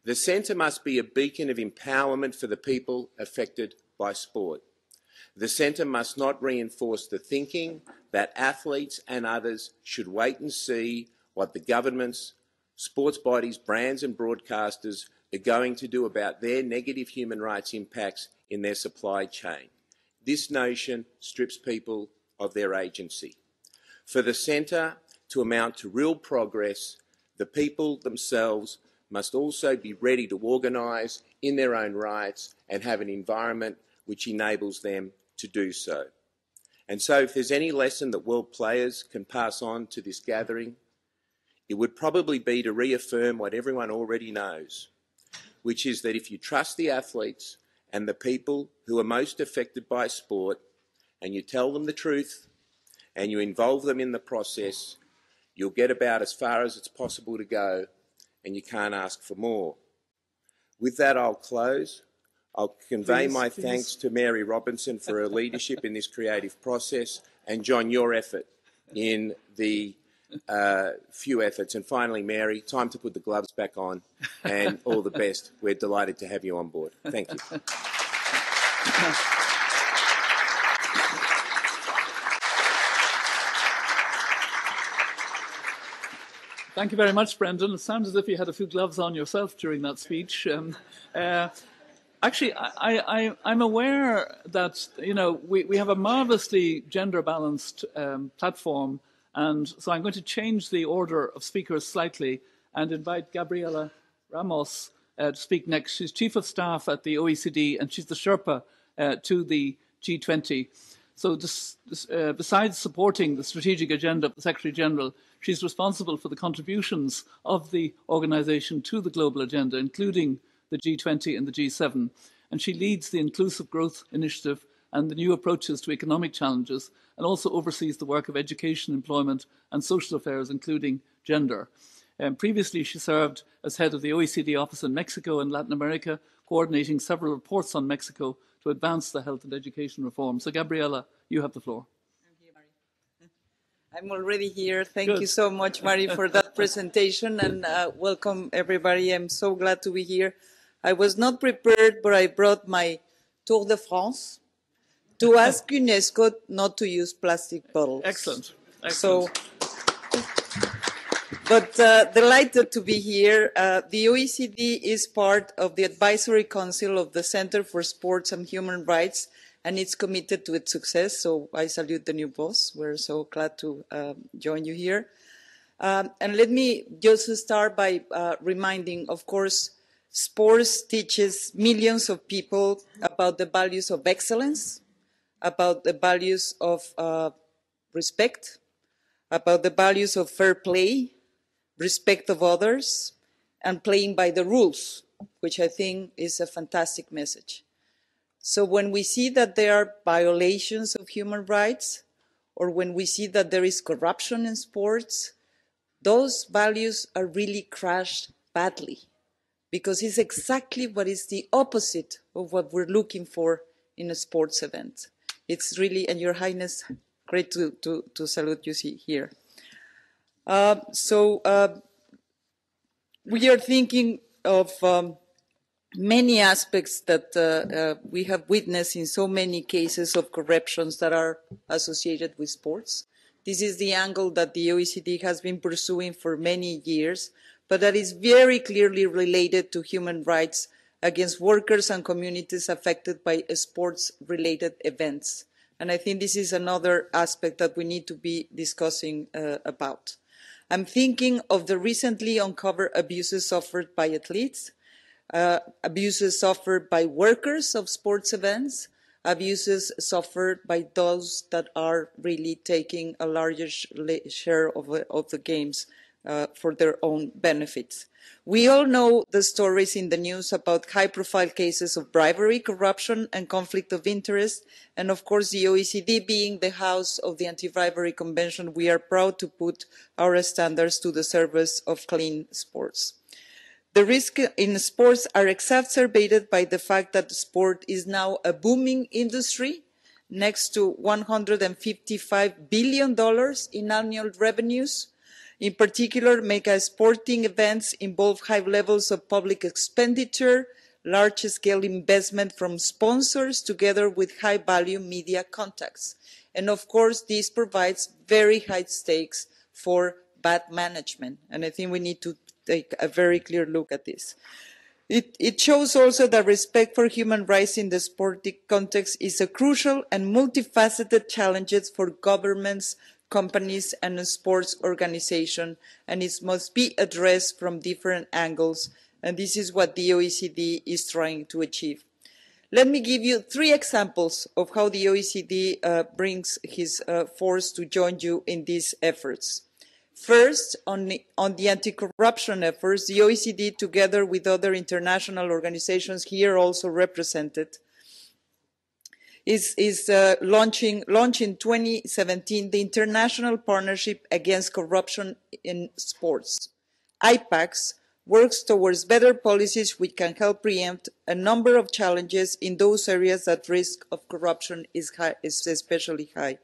The Centre must be a beacon of empowerment for the people affected by sport. The Centre must not reinforce the thinking that athletes and others should wait and see what the governments, sports bodies, brands and broadcasters are going to do about their negative human rights impacts in their supply chain. This notion strips people of their agency. For the Centre to amount to real progress, the people themselves must also be ready to organise in their own rights and have an environment which enables them to do so. And so if there's any lesson that world players can pass on to this gathering, it would probably be to reaffirm what everyone already knows, which is that if you trust the athletes and the people who are most affected by sport, and you tell them the truth and you involve them in the process, you'll get about as far as it's possible to go, and you can't ask for more. With that, I'll close. I'll convey my thanks to Mary Robinson for her leadership in this creative process, and John, your effort in the few efforts. And finally, Mary, time to put the gloves back on, and all the best. We're delighted to have you on board. Thank you. Thank you very much, Brendan. It sounds as if you had a few gloves on yourself during that speech. Actually, I'm aware that, you know, we have a marvellously gender-balanced platform, and so I'm going to change the order of speakers slightly and invite Gabriela Ramos to speak next. She's Chief of Staff at the OECD, and she's the Sherpa to the G20. So besides supporting the strategic agenda of the Secretary-General, she's responsible for the contributions of the organisation to the global agenda, including the G20 and the G7. And she leads the Inclusive Growth Initiative and the new approaches to economic challenges, and also oversees the work of education, employment and social affairs, including gender. Previously, she served as head of the OECD office in Mexico and Latin America, coordinating several reports on Mexico to advance the health and education reform. So, Gabriela, you have the floor. I'm here, Mari. I'm already here. Thank you so much, Mari, for that presentation, and welcome, everybody. I'm so glad to be here. I was not prepared, but I brought my Tour de France, to ask UNESCO not to use plastic bottles. Excellent. So, but delighted to be here. The OECD is part of the Advisory Council of the Center for Sports and Human Rights, and it's committed to its success. So I salute the new boss. We're so glad to join you here. And let me just start by reminding, of course, sports teaches millions of people about the values of excellence, about the values of respect, about the values of fair play, respect of others, and playing by the rules, which I think is a fantastic message. So when we see that there are violations of human rights, or when we see that there is corruption in sports, those values are really crashed badly, because it's exactly what is the opposite of what we're looking for in a sports event. It's really, and Your Highness, great to salute you here. We are thinking of many aspects that we have witnessed in so many cases of corruptions that are associated with sports. This is the angle that the OECD has been pursuing for many years, but that is very clearly related to human rights against workers and communities affected by sports-related events. And I think this is another aspect that we need to be discussing about. I'm thinking of the recently uncovered abuses suffered by athletes, abuses suffered by workers of sports events, abuses suffered by those that are really taking a larger share of the games for their own benefits. We all know the stories in the news about high-profile cases of bribery, corruption, and conflict of interest. And of course, the OECD being the house of the Anti-Bribery Convention, we are proud to put our standards to the service of clean sports. The risks in sports are exacerbated by the fact that sport is now a booming industry, next to $155 billion in annual revenues. In particular, mega sporting events involve high levels of public expenditure, large-scale investment from sponsors, together with high-value media contacts. And of course, this provides very high stakes for bad management. And I think we need to take a very clear look at this. It shows also that respect for human rights in the sporting context is a crucial and multifaceted challenge for governments, companies, and sports organizations, and it must be addressed from different angles, and this is what the OECD is trying to achieve. Let me give you 3 examples of how the OECD brings his force to join you in these efforts. First, on the anti-corruption efforts, the OECD, together with other international organizations here also represented, is launching in 2017 the International Partnership Against Corruption in Sports. IPACS works towards better policies which can help preempt a number of challenges in those areas that risk of corruption is especially high.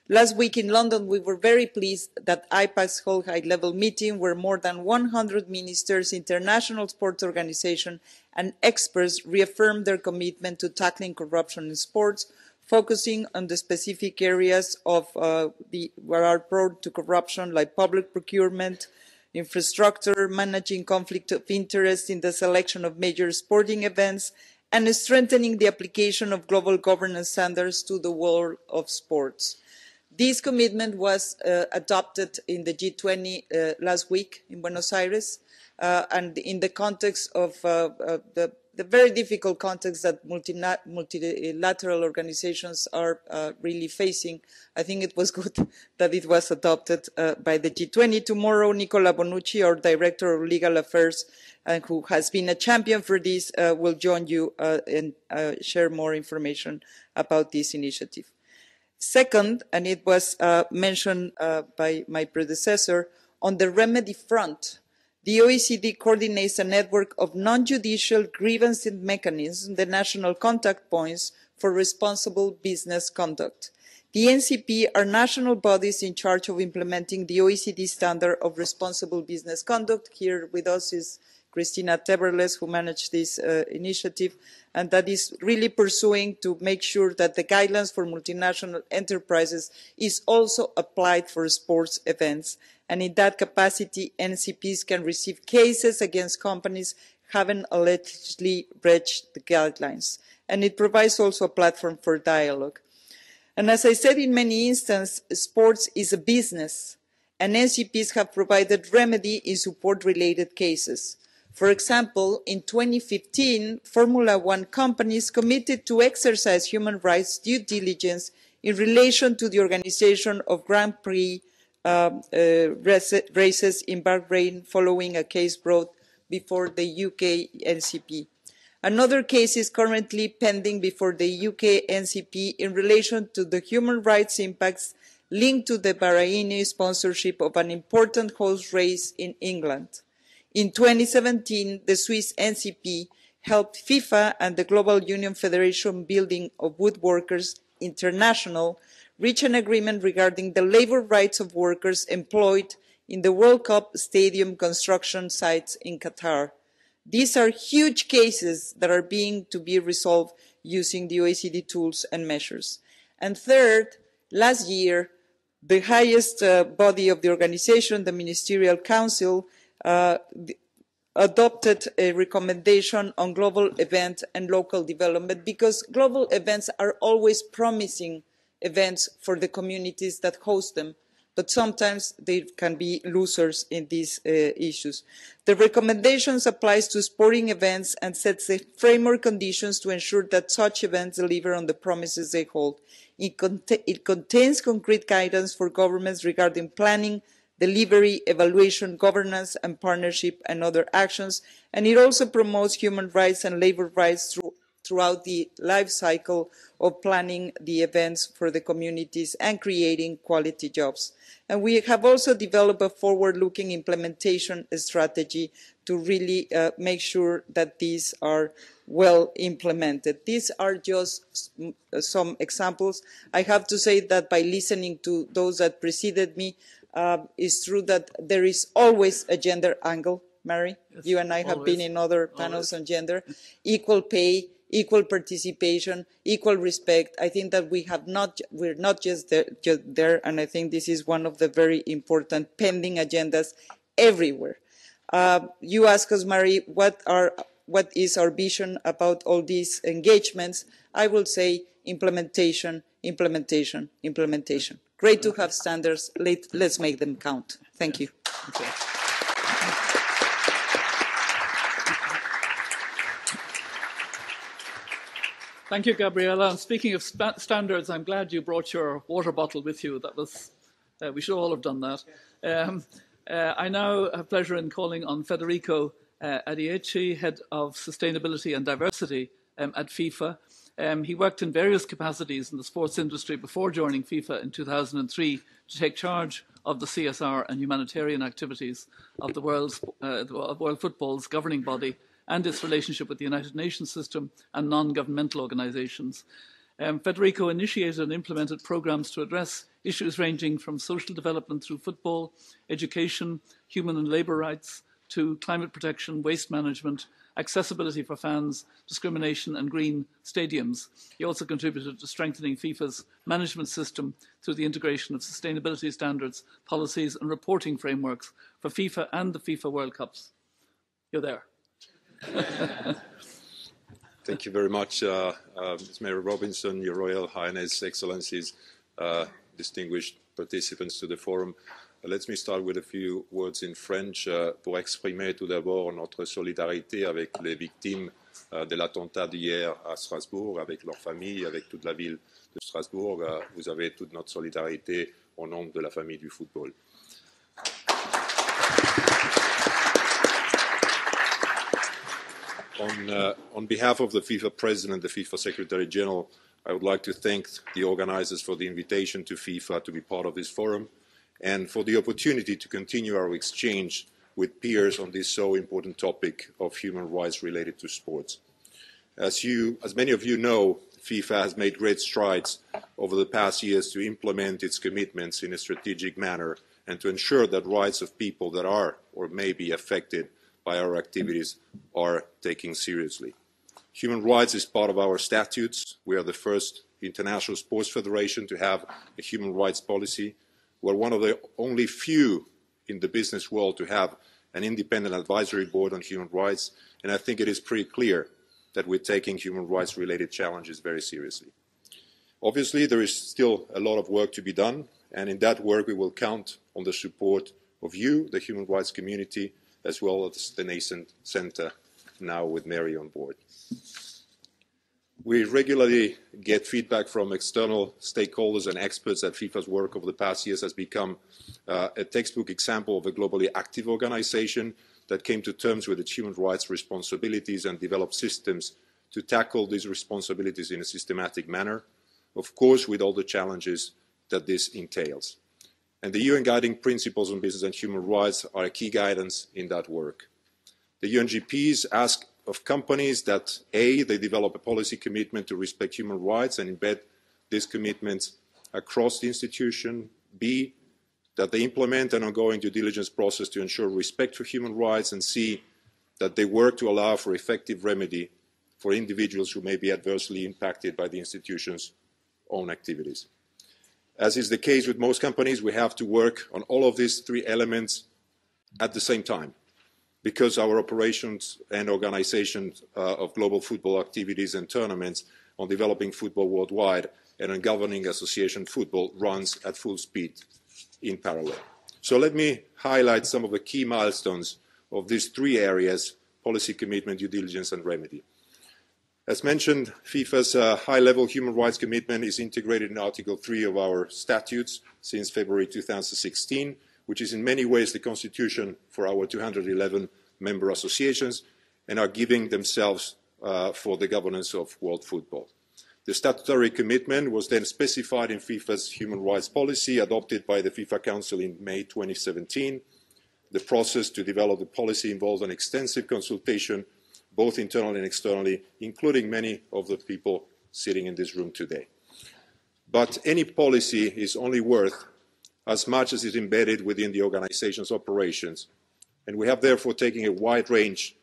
Last week in London, we were very pleased that IPAC's whole high-level meeting, where more than 100 ministers, international sports organizations, and experts reaffirmed their commitment to tackling corruption in sports, focusing on the specific areas of where are prone to corruption, like public procurement, infrastructure, managing conflict of interest in the selection of major sporting events, and strengthening the application of global governance standards to the world of sports. This commitment was adopted in the G20 last week in Buenos Aires, and in the context of the very difficult context that multilateral organizations are really facing. I think it was good that it was adopted by the G20. Tomorrow, Nicola Bonucci, our Director of Legal Affairs, who has been a champion for this, will join you and share more information about this initiative. Second, and it was mentioned by my predecessor, on the remedy front, the OECD coordinates a network of non-judicial grievance mechanisms, the national contact points for responsible business conduct. The NCP are national bodies in charge of implementing the OECD standard of responsible business conduct. Here with us is Christina Teberles, who managed this initiative, and that is really pursuing to make sure that the guidelines for multinational enterprises is also applied for sports events. And in that capacity, NCPs can receive cases against companies having allegedly breached the guidelines. And it provides also a platform for dialogue. And as I said, in many instances, sports is a business, and NCPs have provided remedy in support-related cases. For example, in 2015, Formula One companies committed to exercise human rights due diligence in relation to the organization of Grand Prix races in Bahrain following a case brought before the UK NCP. Another case is currently pending before the UK NCP in relation to the human rights impacts linked to the Bahraini sponsorship of an important horse race in England. In 2017, the Swiss NCP helped FIFA and the Global Union Federation Building of Woodworkers International reach an agreement regarding the labour rights of workers employed in the World Cup stadium construction sites in Qatar. These are huge cases that are being resolved using the OECD tools and measures. And third, last year, the highest body of the organization, the Ministerial Council, adopted a recommendation on global event and local development, because global events are always promising events for the communities that host them, but sometimes they can be losers in these issues. The recommendations applies to sporting events and sets the framework conditions to ensure that such events deliver on the promises they hold. It contains concrete guidance for governments regarding planning, delivery, evaluation, governance and partnership and other actions, and it also promotes human rights and labour rights throughout the life cycle of planning the events for the communities and creating quality jobs. And we have also developed a forward-looking implementation strategy to really make sure that these are well implemented. These are just some examples. I have to say that by listening to those that preceded me, it's true that there is always a gender angle, Mary. Yes, you and I have been in other panels on gender. Equal pay, equal participation, equal respect. I think that we're not just there, and I think this is one of the very important pending agendas everywhere. You ask us, Mary, what is our vision about all these engagements? I will say implementation, implementation, implementation. Great to have standards. Let's make them count. Thank you. Okay. Thank you, Gabriela. And speaking of standards, I'm glad you brought your water bottle with you. That was, we should all have done that. I now have pleasure in calling on Federico Adieci, Head of Sustainability and Diversity at FIFA. He worked in various capacities in the sports industry before joining FIFA in 2003 to take charge of the CSR and humanitarian activities of the world football's governing body and its relationship with the United Nations system and non-governmental organisations. Federico initiated and implemented programmes to address issues ranging from social development through football, education, human and labour rights, to climate protection, waste management, accessibility for fans, discrimination and green stadiums. He also contributed to strengthening FIFA's management system through the integration of sustainability standards, policies and reporting frameworks for FIFA and the FIFA World Cups. You're there. Thank you very much, Ms. Mary Robinson, Your Royal Highness, Excellencies, distinguished participants to the forum. Let me start with a few words in French pour exprimer tout d'abord notre solidarité avec les victimes de l'attentat d'hier à Strasbourg, avec leurs familles, avec toute la ville de Strasbourg. Vous avez toute notre solidarité au nom de la famille du football. On behalf of the FIFA President, the FIFA Secretary General, I would like to thank the organisers for the invitation to FIFA to be part of this forum and for the opportunity to continue our exchange with peers on this so important topic of human rights related to sports. As many of you know, FIFA has made great strides over the past years to implement its commitments in a strategic manner and to ensure that rights of people that are or may be affected by our activities are taking seriously. Human rights is part of our statutes. We are the first international sports federation to have a human rights policy. We're one of the only few in the business world to have an independent advisory board on human rights, and I think it is pretty clear that we're taking human rights related challenges very seriously. Obviously, there is still a lot of work to be done, and in that work we will count on the support of you, the human rights community, as well as the nascent centre now with Mary on board. We regularly get feedback from external stakeholders and experts that FIFA's work over the past years has become a textbook example of a globally active organisation that came to terms with its human rights responsibilities and developed systems to tackle these responsibilities in a systematic manner, of course with all the challenges that this entails. And the UN Guiding Principles on Business and Human Rights are a key guidance in that work. The UNGPs ask of companies that A, they develop a policy commitment to respect human rights and embed these commitments across the institution, B, that they implement an ongoing due diligence process to ensure respect for human rights, and C, that they work to allow for effective remedy for individuals who may be adversely impacted by the institution's own activities. As is the case with most companies, we have to work on all of these three elements at the same time, because our operations and organisation of global football activities and tournaments on developing football worldwide and on governing association football runs at full speed in parallel. So let me highlight some of the key milestones of these three areas: policy commitment, due diligence and remedy. As mentioned, FIFA's high-level human rights commitment is integrated in Article 3 of our statutes since February 2016, which is in many ways the constitution for our 211 member associations and are giving themselves for the governance of world football. The statutory commitment was then specified in FIFA's human rights policy adopted by the FIFA Council in May 2017. The process to develop the policy involved an extensive consultation, both internally and externally, including many of the people sitting in this room today. But any policy is only worth as much as is embedded within the organisation's operations, and we have therefore taken a wide range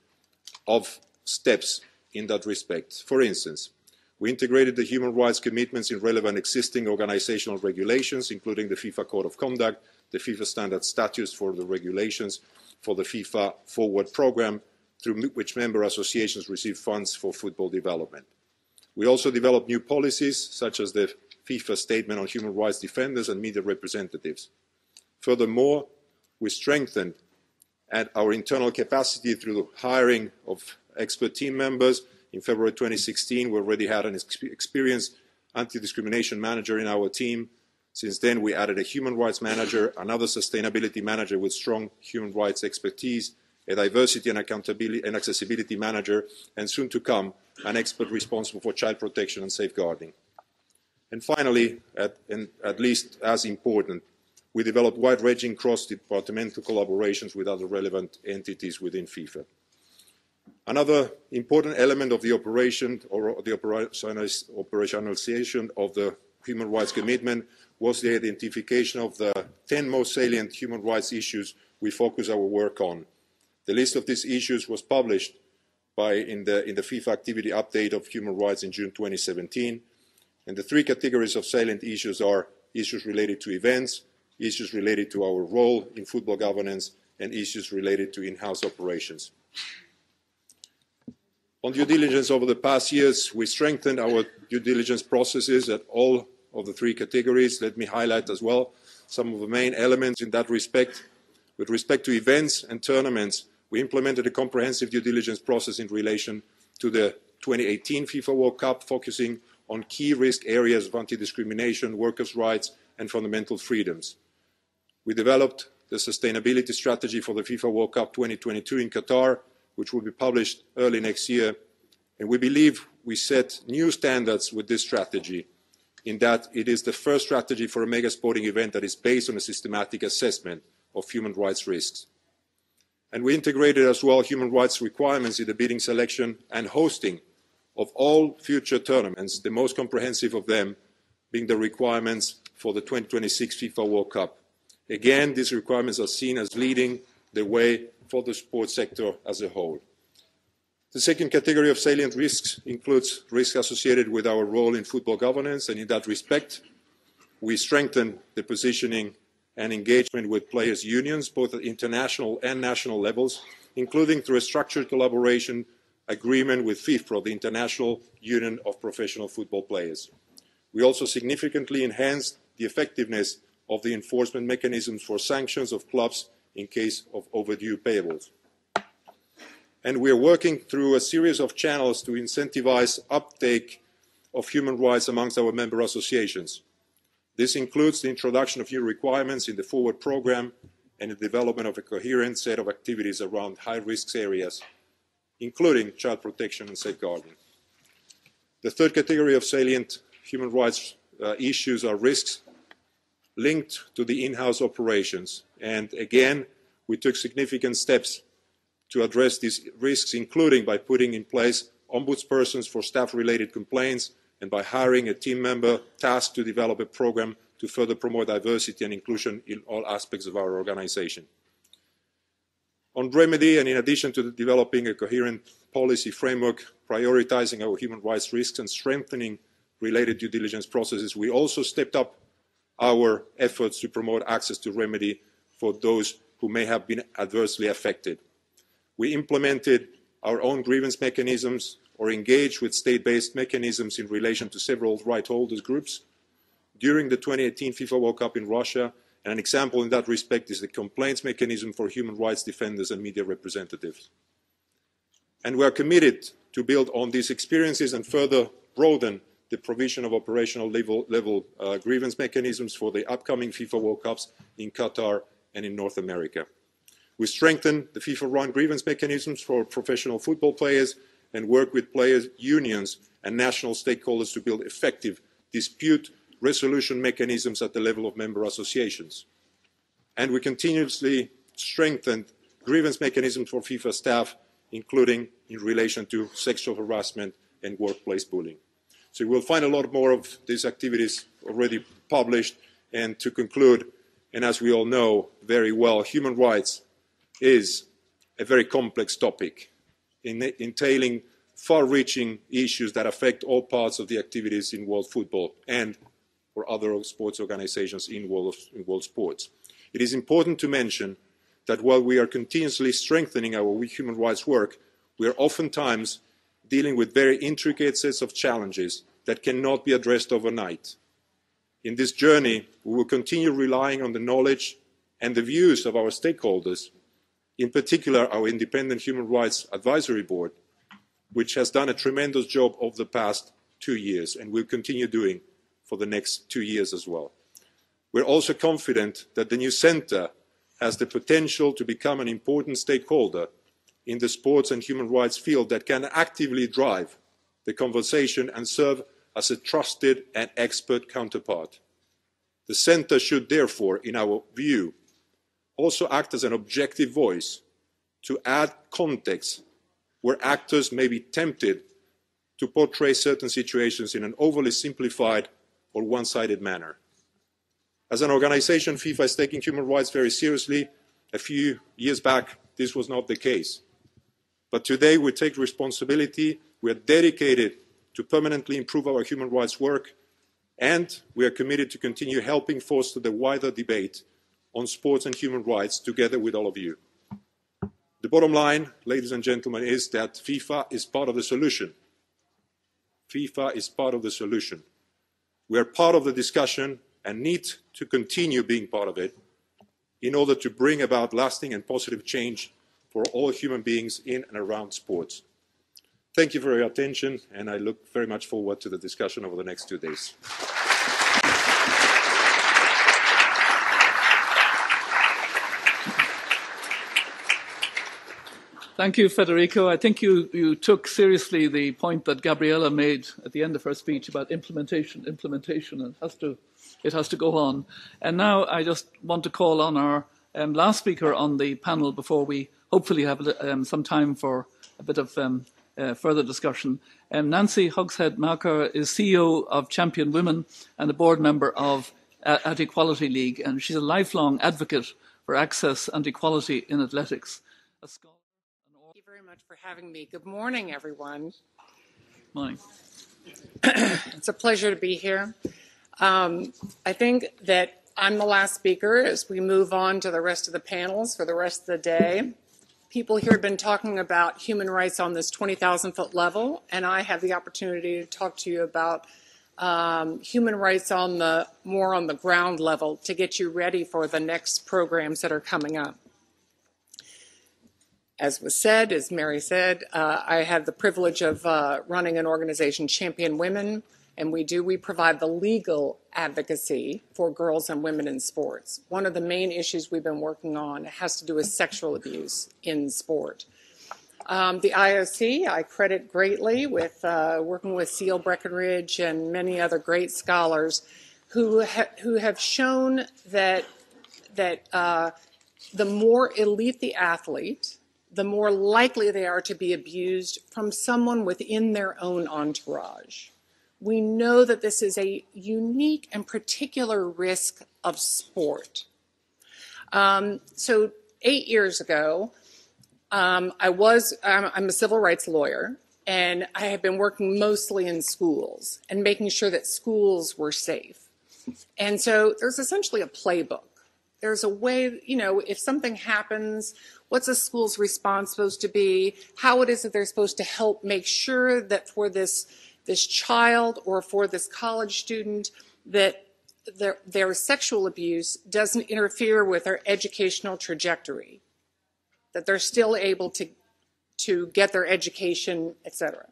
of steps in that respect. For instance, we integrated the human rights commitments in relevant existing organisational regulations, including the FIFA Code of Conduct, the FIFA Standard Statutes for the regulations for the FIFA Forward programme, through which member associations receive funds for football development. We also developed new policies, such as the FIFA Statement on Human Rights Defenders and Media Representatives. Furthermore, we strengthened our internal capacity through the hiring of expert team members. In February 2016, we already had an experienced anti-discrimination manager in our team. Since then, we added a human rights manager, another sustainability manager with strong human rights expertise, a diversity and accountability and accessibility manager, and soon to come, an expert responsible for child protection and safeguarding. And finally, at least as important, we developed wide-ranging cross-departmental collaborations with other relevant entities within FIFA. Another important element of the operation or the operationalization of the human rights commitment was the identification of the 10 most salient human rights issues we focus our work on. The list of these issues was published in the FIFA activity update of human rights in June 2017. And the three categories of salient issues are issues related to events, issues related to our role in football governance, and issues related to in-house operations. On due diligence over the past years, we strengthened our due diligence processes at all of the three categories. Let me highlight as well some of the main elements in that respect. With respect to events and tournaments, we implemented a comprehensive due diligence process in relation to the 2018 FIFA World Cup, focusing on key risk areas of anti-discrimination, workers' rights, and fundamental freedoms. We developed the sustainability strategy for the FIFA World Cup 2022 in Qatar, which will be published early next year. And we believe we set new standards with this strategy, in that it is the first strategy for a mega sporting event that is based on a systematic assessment of human rights risks. And we integrated as well human rights requirements in the bidding, selection and hosting of all future tournaments, the most comprehensive of them being the requirements for the 2026 FIFA World Cup. Again, these requirements are seen as leading the way for the sports sector as a whole. The second category of salient risks includes risks associated with our role in football governance, and in that respect, we strengthen the positioning and engagement with players' unions, both at international and national levels, including through a structured collaboration agreement with FIFPro, the International Union of Professional Football Players. We also significantly enhanced the effectiveness of the enforcement mechanisms for sanctions of clubs in case of overdue payables. And we are working through a series of channels to incentivize uptake of human rights amongst our member associations. This includes the introduction of new requirements in the Forward programme and the development of a coherent set of activities around high-risk areas, including child protection and safeguarding. The third category of salient human rights issues are risks linked to the in-house operations. And again, we took significant steps to address these risks, including by putting in place ombudspersons for staff-related complaints and by hiring a team member tasked to develop a programme to further promote diversity and inclusion in all aspects of our organisation. On remedy, and in addition to developing a coherent policy framework, prioritising our human rights risks and strengthening related due diligence processes, we also stepped up our efforts to promote access to remedy for those who may have been adversely affected. We implemented our own grievance mechanisms or engaged with state-based mechanisms in relation to several right holders groups during the 2018 FIFA World Cup in Russia, and an example in that respect is the complaints mechanism for human rights defenders and media representatives. And we are committed to build on these experiences and further broaden the provision of operational level grievance mechanisms for the upcoming FIFA World Cups in Qatar and in North America. We strengthen the FIFA-run grievance mechanisms for professional football players and work with players' unions and national stakeholders to build effective dispute resolution mechanisms at the level of member associations. And we continuously strengthened grievance mechanisms for FIFA staff, including in relation to sexual harassment and workplace bullying. So you will find a lot more of these activities already published. And to conclude, and as we all know very well, human rights is a very complex topic, entailing far-reaching issues that affect all parts of the activities in world football and for other sports organizations in world sports. It is important to mention that while we are continuously strengthening our human rights work, we are oftentimes dealing with very intricate sets of challenges that cannot be addressed overnight. In this journey, we will continue relying on the knowledge and the views of our stakeholders, in particular our Independent Human Rights Advisory Board, which has done a tremendous job over the past 2 years and will continue doing for the next 2 years as well. We're also confident that the new centre has the potential to become an important stakeholder in the sports and human rights field that can actively drive the conversation and serve as a trusted and expert counterpart. The centre should therefore, in our view, also act as an objective voice to add context where actors may be tempted to portray certain situations in an overly simplified or one-sided manner. As an organisation, FIFA is taking human rights very seriously. A few years back, this was not the case. But today we take responsibility, we are dedicated to permanently improve our human rights work, and we are committed to continue helping foster the wider debate on sports and human rights together with all of you. The bottom line, ladies and gentlemen, is that FIFA is part of the solution. FIFA is part of the solution. We are part of the discussion and need to continue being part of it in order to bring about lasting and positive change for all human beings in and around sports. Thank you for your attention, and I look very much forward to the discussion over the next 2 days. Thank you, Federico. I think you took seriously the point that Gabriella made at the end of her speech about implementation, and it has to go on. And now I just want to call on our last speaker on the panel before we hopefully have some time for a bit of further discussion. Nancy Hogshead-Malker is CEO of Champion Women and a board member of at Equality League, and she's a lifelong advocate for access and equality in athletics. A scholar. Thank you very much for having me. Good morning, everyone. Morning. It's a pleasure to be here. I think that I'm the last speaker as we move on to the rest of the panels for the rest of the day. People here have been talking about human rights on this 20,000-foot level, and I have the opportunity to talk to you about human rights on the more on the ground level to get you ready for the next programs that are coming up. As was said, as Mary said, I have the privilege of running an organization, Champion Women, and we provide the legal advocacy for girls and women in sports. One of the main issues we've been working on has to do with sexual abuse in sport. The IOC, I credit greatly with working with Seal Breckenridge and many other great scholars who have shown that the more elite the athlete, the more likely they are to be abused from someone within their own entourage. We know that this is a unique and particular risk of sport. So 8 years ago, I'm a civil rights lawyer, and I have been working mostly in schools and making sure that schools were safe. And so there's essentially a playbook. There's a way, if something happens, what's a school's response supposed to be? How it is that they're supposed to help make sure that for this child or for this college student that their sexual abuse doesn't interfere with their educational trajectory, that they're still able to get their education, etc.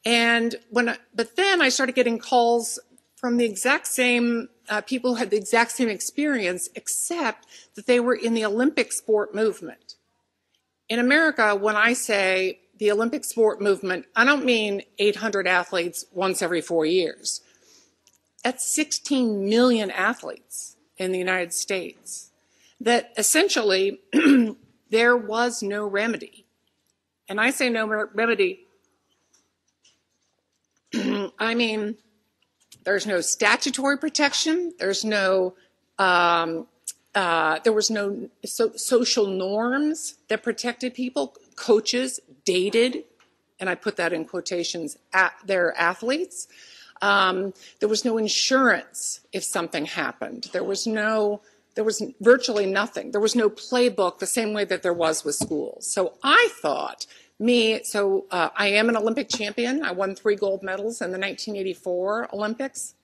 But then I started getting calls from the exact same people who had the exact same experience, except that they were in the Olympic sport movement. In America, when I say the Olympic sport movement, I don't mean 800 athletes once every 4 years. That's 16 million athletes in the United States. That essentially there was no remedy. And I say no remedy, I mean, there's no statutory protection. There was no social norms that protected people. Coaches dated, and I put that in quotations, at their athletes. There was no insurance if something happened. There was virtually nothing. There was no playbook the same way that there was with schools. So I thought, I am an Olympic champion. I won 3 gold medals in the 1984 Olympics.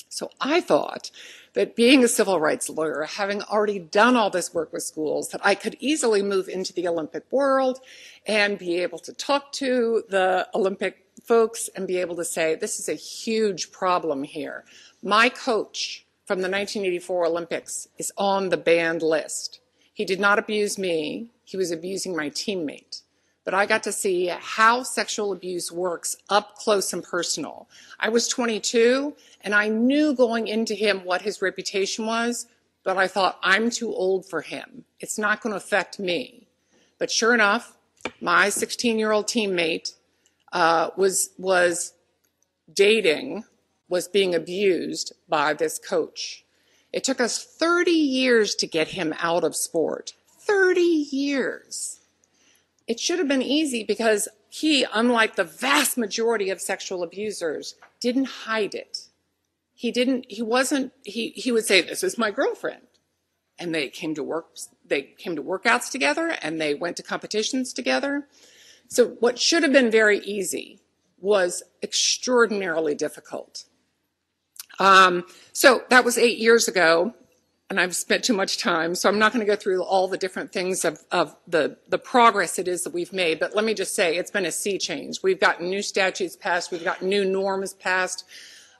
So I thought that being a civil rights lawyer, having already done all this work with schools, that I could easily move into the Olympic world and be able to talk to the Olympic folks and be able to say, this is a huge problem here. My coach from the 1984 Olympics is on the banned list. He did not abuse me. He was abusing my teammate. But I got to see how sexual abuse works up close and personal. I was 22, and I knew going into him what his reputation was, but I thought, I'm too old for him. It's not going to affect me. But sure enough, my 16-year-old teammate was being abused by this coach. It took us 30 years to get him out of sport. 30 years. It should have been easy because he, unlike the vast majority of sexual abusers, didn't hide it. He would say, this is my girlfriend. And they came to workouts together and they went to competitions together. So what should have been very easy was extraordinarily difficult. So that was 8 years ago. And I've spent too much time, so I'm not going to go through all the different things of the progress it is that we've made. But let me just say, it's been a sea change. We've gotten new statutes passed. We've got new norms passed.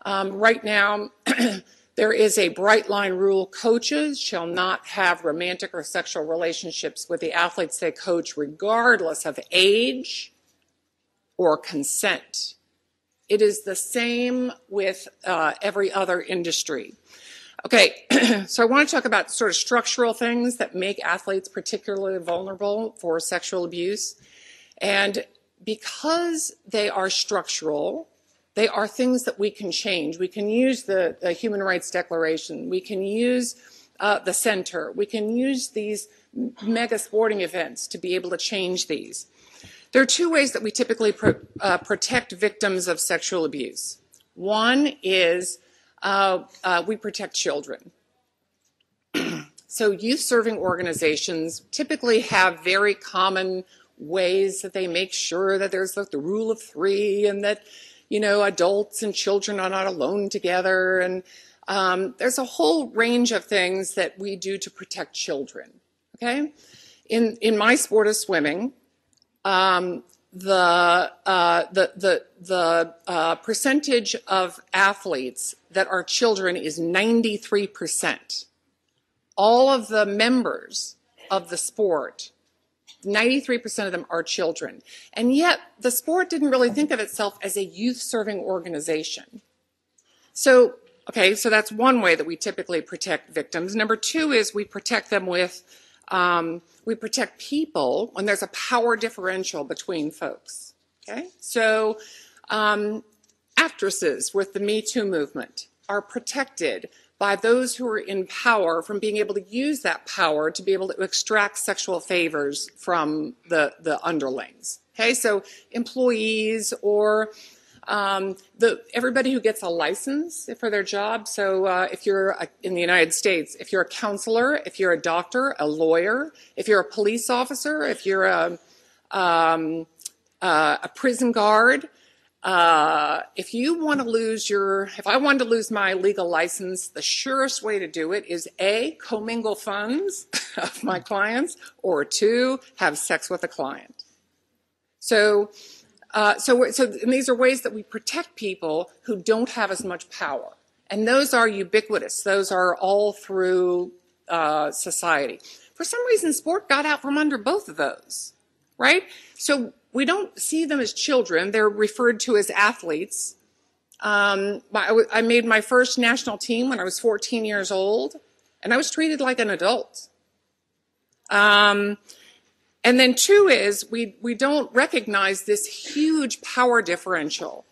Right now, there is a bright line rule. Coaches shall not have romantic or sexual relationships with the athletes they coach, regardless of age or consent. It is the same with every other industry. Okay, so I want to talk about sort of structural things that make athletes particularly vulnerable for sexual abuse. And because they are structural, they are things that we can change. We can use the Human Rights Declaration. We can use the center. We can use these mega sporting events to be able to change these. There are two ways that we typically protect victims of sexual abuse. One is we protect children. So youth-serving organizations typically have very common ways that they make sure that there's the rule of three and that, you know, adults and children are not alone together. And there's a whole range of things that we do to protect children, okay? In my sport of swimming, the percentage of athletes that are children is 93%. All of the members of the sport, 93% of them are children. And yet the sport didn't really think of itself as a youth-serving organization. So, okay, so that's one way that we typically protect victims. Number two is we protect them with, we protect people when there's a power differential between folks, okay? So actresses with the Me Too movement are protected by those who are in power from being able to use that power to be able to extract sexual favors from the underlings. Okay, so employees or everybody who gets a license for their job. So if you're in the United States, if you're a counselor, if you're a doctor, a lawyer, if you're a police officer, if you're a prison guard, if I wanted to lose my legal license, the surest way to do it is A, commingle funds of my clients, or 2, have sex with a client. So and these are ways that we protect people who don't have as much power. And those are ubiquitous. Those are all through society. For some reason, sport got out from under both of those, right? So we don't see them as children. They're referred to as athletes. I made my first national team when I was 14 years old, and I was treated like an adult. And then 2 is we don't recognize this huge power differential.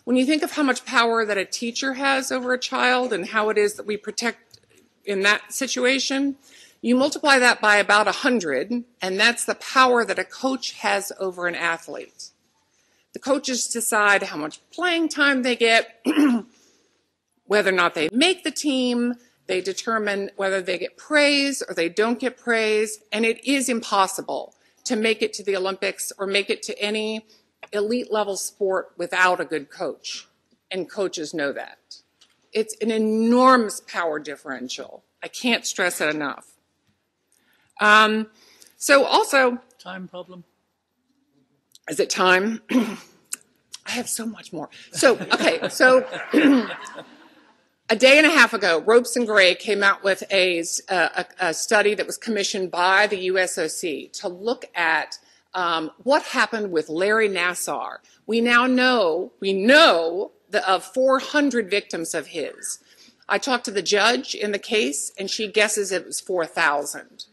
When you think of how much power that a teacher has over a child and how it is that we protect in that situation, you multiply that by about 100, and that's the power that a coach has over an athlete. The coaches decide how much playing time they get, whether or not they make the team. They determine whether they get praise or they don't get praise, and it is impossible to make it to the Olympics or make it to any elite level sport without a good coach, and coaches know that. It's an enormous power differential. I can't stress it enough. So also... Time problem? Is it time? I have so much more. So, okay, so a day and a half ago, Ropes and Gray came out with a study that was commissioned by the USOC to look at what happened with Larry Nassar. We know of 400 victims of his. I talked to the judge in the case, and she guesses it was 4,000.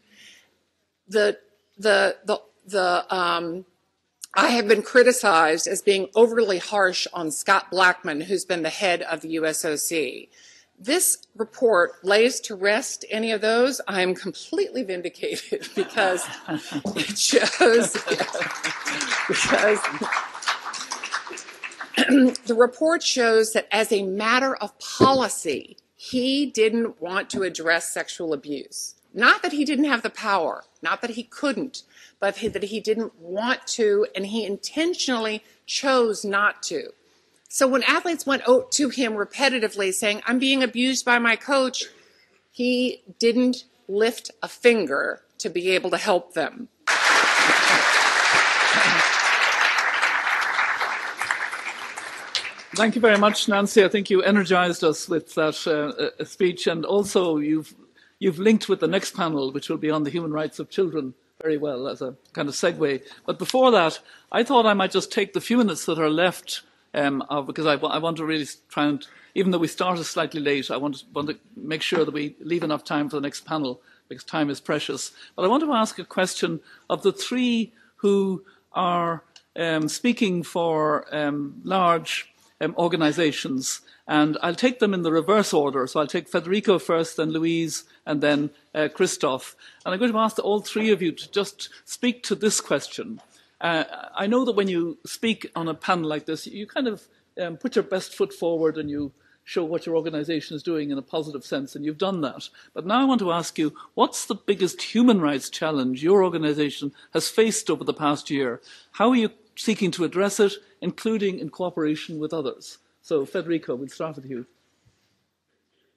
I have been criticized as being overly harsh on Scott Blackman, who's been the head of the USOC. This report lays to rest any of those. I am completely vindicated because it shows, because the report shows that as a matter of policy, he didn't want to address sexual abuse. Not that he didn't have the power, not that he couldn't, but that he didn't want to, and he intentionally chose not to. So when athletes went to him repetitively saying, I'm being abused by my coach, he didn't lift a finger to be able to help them. Thank you very much, Nancy. I think you energized us with that speech, and also you've linked with the next panel, which will be on the human rights of children, very well as a kind of segue. But before that, I thought I might just take the few minutes that are left, because I want to really try and, even though we started slightly late, I want to make sure that we leave enough time for the next panel, because time is precious. But I want to ask a question of the 3 who are speaking for large organisations, and I'll take them in the reverse order. So I'll take Federico first, then Louise, and then Christoph. And I'm going to ask all three of you to just speak to this question. I know that when you speak on a panel like this, you kind of put your best foot forward and you show what your organisation is doing in a positive sense, and you've done that. But now I want to ask you, what's the biggest human rights challenge your organisation has faced over the past year? How are you seeking to address it, including in cooperation with others? So, Federico, we'll start with you.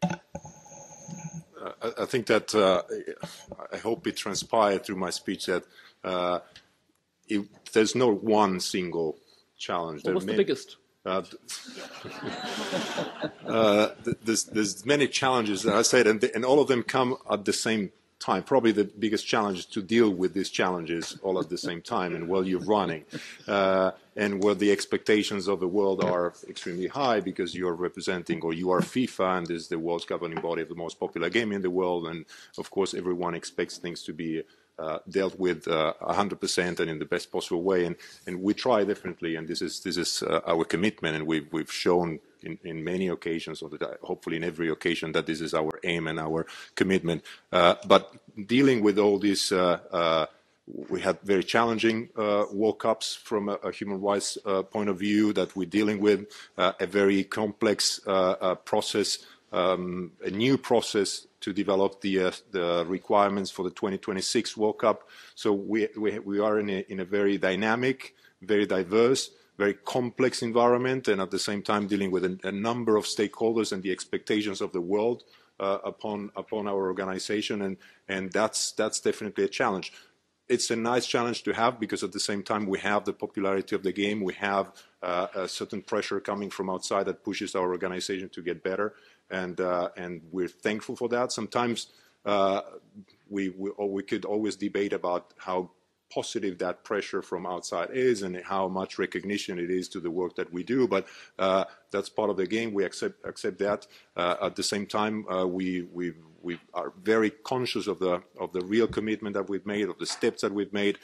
I think that I hope it transpired through my speech that there's no one single challenge. Well, what's the biggest? There's many challenges that I said, and all of them come at the same time. Probably the biggest challenge is to deal with these challenges all at the same time and while you're running, and where the expectations of the world are extremely high because you're representing, or you are FIFA, and is the world's governing body of the most popular game in the world, and of course everyone expects things to be dealt with 100% and in the best possible way, and we try definitely, and this is our commitment, and we've shown in many occasions, or hopefully in every occasion, that this is our aim and our commitment. But dealing with all this, we had very challenging World Cups from a human rights point of view that we're dealing with, a very complex process, a new process to develop the requirements for the 2026 World Cup. So we are in a very dynamic, very diverse, very complex environment, and at the same time dealing with a number of stakeholders and the expectations of the world upon our organization, and that's definitely a challenge. It's a nice challenge to have because at the same time we have the popularity of the game, we have a certain pressure coming from outside that pushes our organization to get better, and we're thankful for that. Sometimes we could always debate about how positive that pressure from outside is and how much recognition it is to the work that we do, but that's part of the game. We accept that. At the same time, we are very conscious of the real commitment that we've made, of the steps that we've made,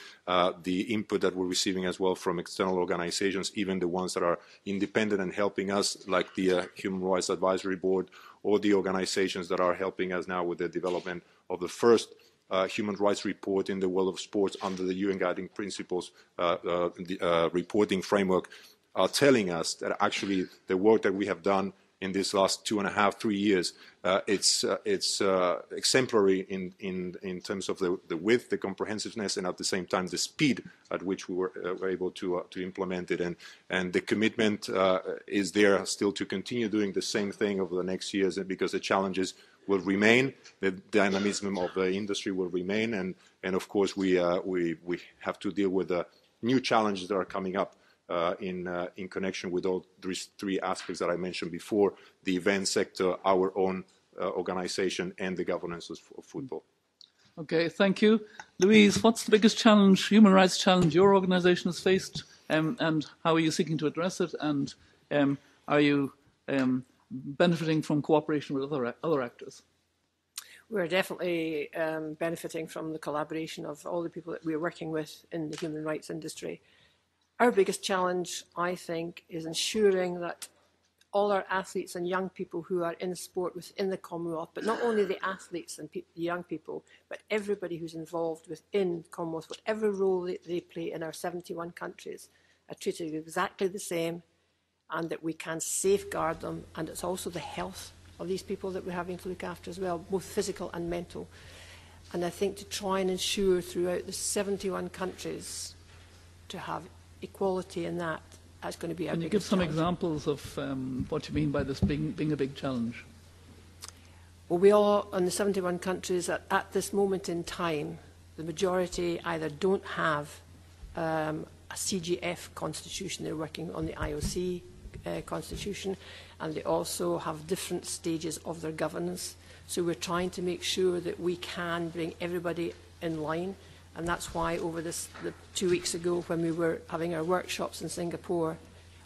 the input that we're receiving as well from external organizations, even the ones that are independent and helping us, like the Human Rights Advisory Board, or the organizations that are helping us now with the development of the first human rights report in the world of sports under the UN Guiding Principles reporting framework, are telling us that actually the work that we have done in these last 2.5, 3 years, it's exemplary in terms of the width, the comprehensiveness, and at the same time the speed at which we were able to implement it. And the commitment is there still to continue doing the same thing over the next years, because the challenges will remain, the dynamism of the industry will remain, and of course we have to deal with the new challenges that are coming up in connection with all these three aspects that I mentioned before: the event sector, our own organization, and the governance of football. Okay, thank you. Louise, what's the biggest challenge, human rights challenge, your organisation has faced, and how are you seeking to address it, and are you benefiting from cooperation with other actors? We're definitely benefiting from the collaboration of all the people that we're working with in the human rights industry. Our biggest challenge, I think, is ensuring that all our athletes and young people who are in sport within the Commonwealth, but not only the athletes and the young people, but everybody who's involved within Commonwealth, whatever role they play in our 71 countries, are treated exactly the same, and that we can safeguard them. And it's also the health of these people that we're having to look after as well, both physical and mental. And I think to try and ensure throughout the 71 countries to have equality in that's going to be our biggest challenge. Can you give some examples of what you mean by this being a big challenge? Well, we all, in the 71 countries, at this moment in time, the majority either don't have a CGF constitution, they're working on the IOC constitution, and they also have different stages of their governance. So we're trying to make sure that we can bring everybody in line, and that's why over the 2 weeks ago, when we were having our workshops in Singapore,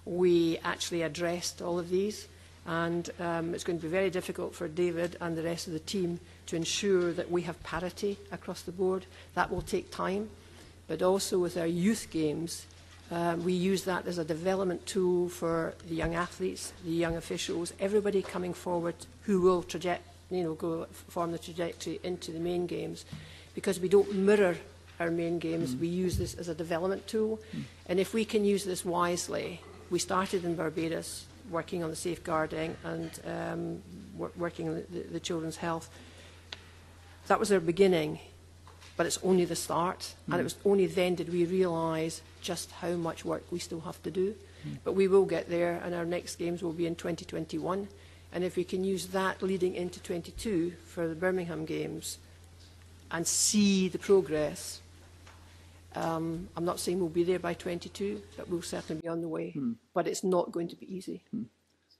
we actually addressed all of these. And it's going to be very difficult for David and the rest of the team to ensure that we have parity across the board. That will take time. But also with our youth games, We use that as a development tool for the young athletes, the young officials, everybody coming forward who will form the trajectory into the main games. Because we don't mirror our main games, we use this as a development tool. And if we can use this wisely, we started in Barbados working on the safeguarding and working on the children's health. That was our beginning, but it's only the start. And it was only then did we realise just how much work we still have to do. But we will get there, and our next games will be in 2021. And if we can use that leading into 22 for the Birmingham Games and see the progress, I'm not saying we'll be there by 22, but we'll certainly be on the way. But it's not going to be easy.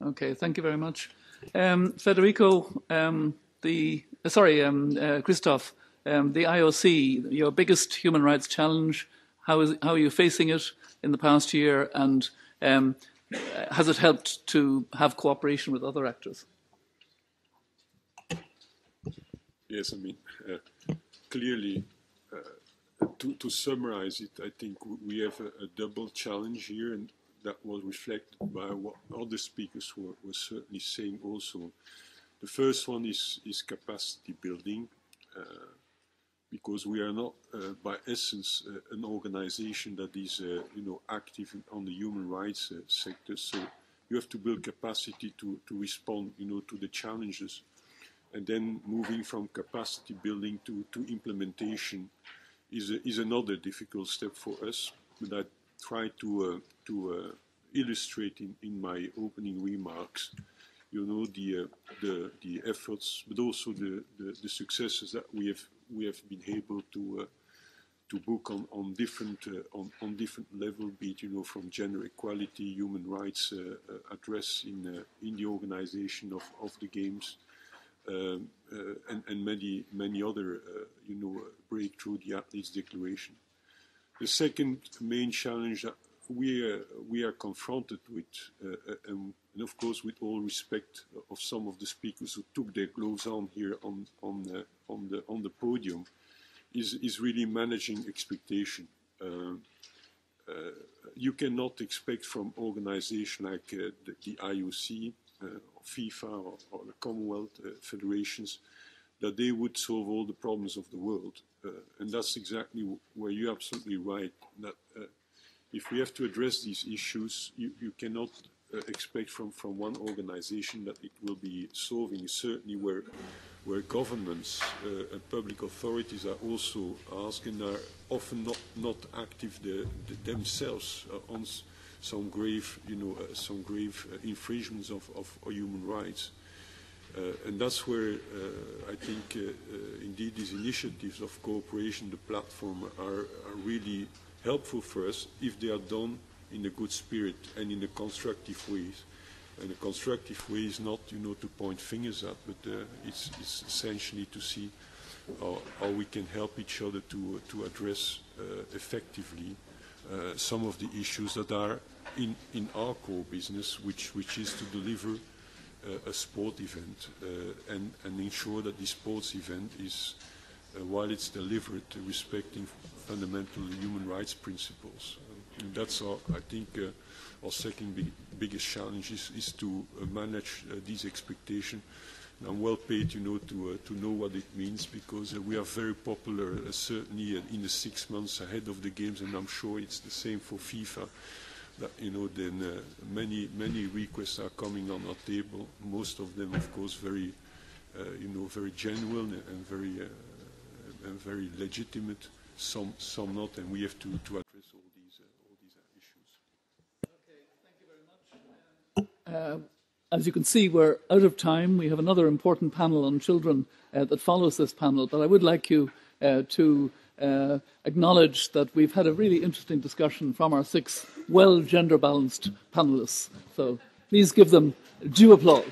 Okay, thank you very much. Federico, Christoph, the IOC, your biggest human rights challenge, how are you facing it in the past year, and has it helped to have cooperation with other actors? Yes, I mean, clearly, to summarize it, I think we have a double challenge here, and that was reflected by what other speakers were certainly saying also. The first one is capacity building, because we are not, by essence, an organization that is, active on the human rights sector. So you have to build capacity to respond, to the challenges. And then moving from capacity building to implementation is another difficult step for us. But I try to illustrate in my opening remarks, the efforts, but also the successes that we have been able to book on different level, be it from gender equality, human rights address in the organization of the games, and many other breakthrough the Athletes Declaration. The second main challenge that we are confronted with, and of course with all respect of some of the speakers who took their gloves on here on the podium, is really managing expectation. You cannot expect from organizations like the IOC, FIFA, or the Commonwealth federations that they would solve all the problems of the world. And that's exactly where you're absolutely right, that if we have to address these issues, you cannot expect from one organization that it will be solving, certainly where governments and public authorities are also asking, are often not active themselves on some grave infringements of human rights. And that's where I think indeed these initiatives of cooperation, the platform, are really helpful for us if they are done in a good spirit and in a constructive way. And a constructive way is not, to point fingers at, but it's essentially to see how we can help each other to address effectively some of the issues that are in our core business, which is to deliver a sport event and ensure that the sports event is, while it's delivered, respecting fundamental human rights principles. And that's I think our second biggest challenge is to manage these expectations. And I'm well paid, to know what it means, because we are very popular, certainly in the 6 months ahead of the games, and I'm sure it's the same for FIFA. That, then many requests are coming on our table. Most of them, of course, very, very genuine and very legitimate. Some not, and we have to address all these issues. Okay, thank you very much. As you can see, we're out of time. We have another important panel on children that follows this panel, but I would like you to acknowledge that we've had a really interesting discussion from our 6 well gender-balanced panellists. So please give them due applause.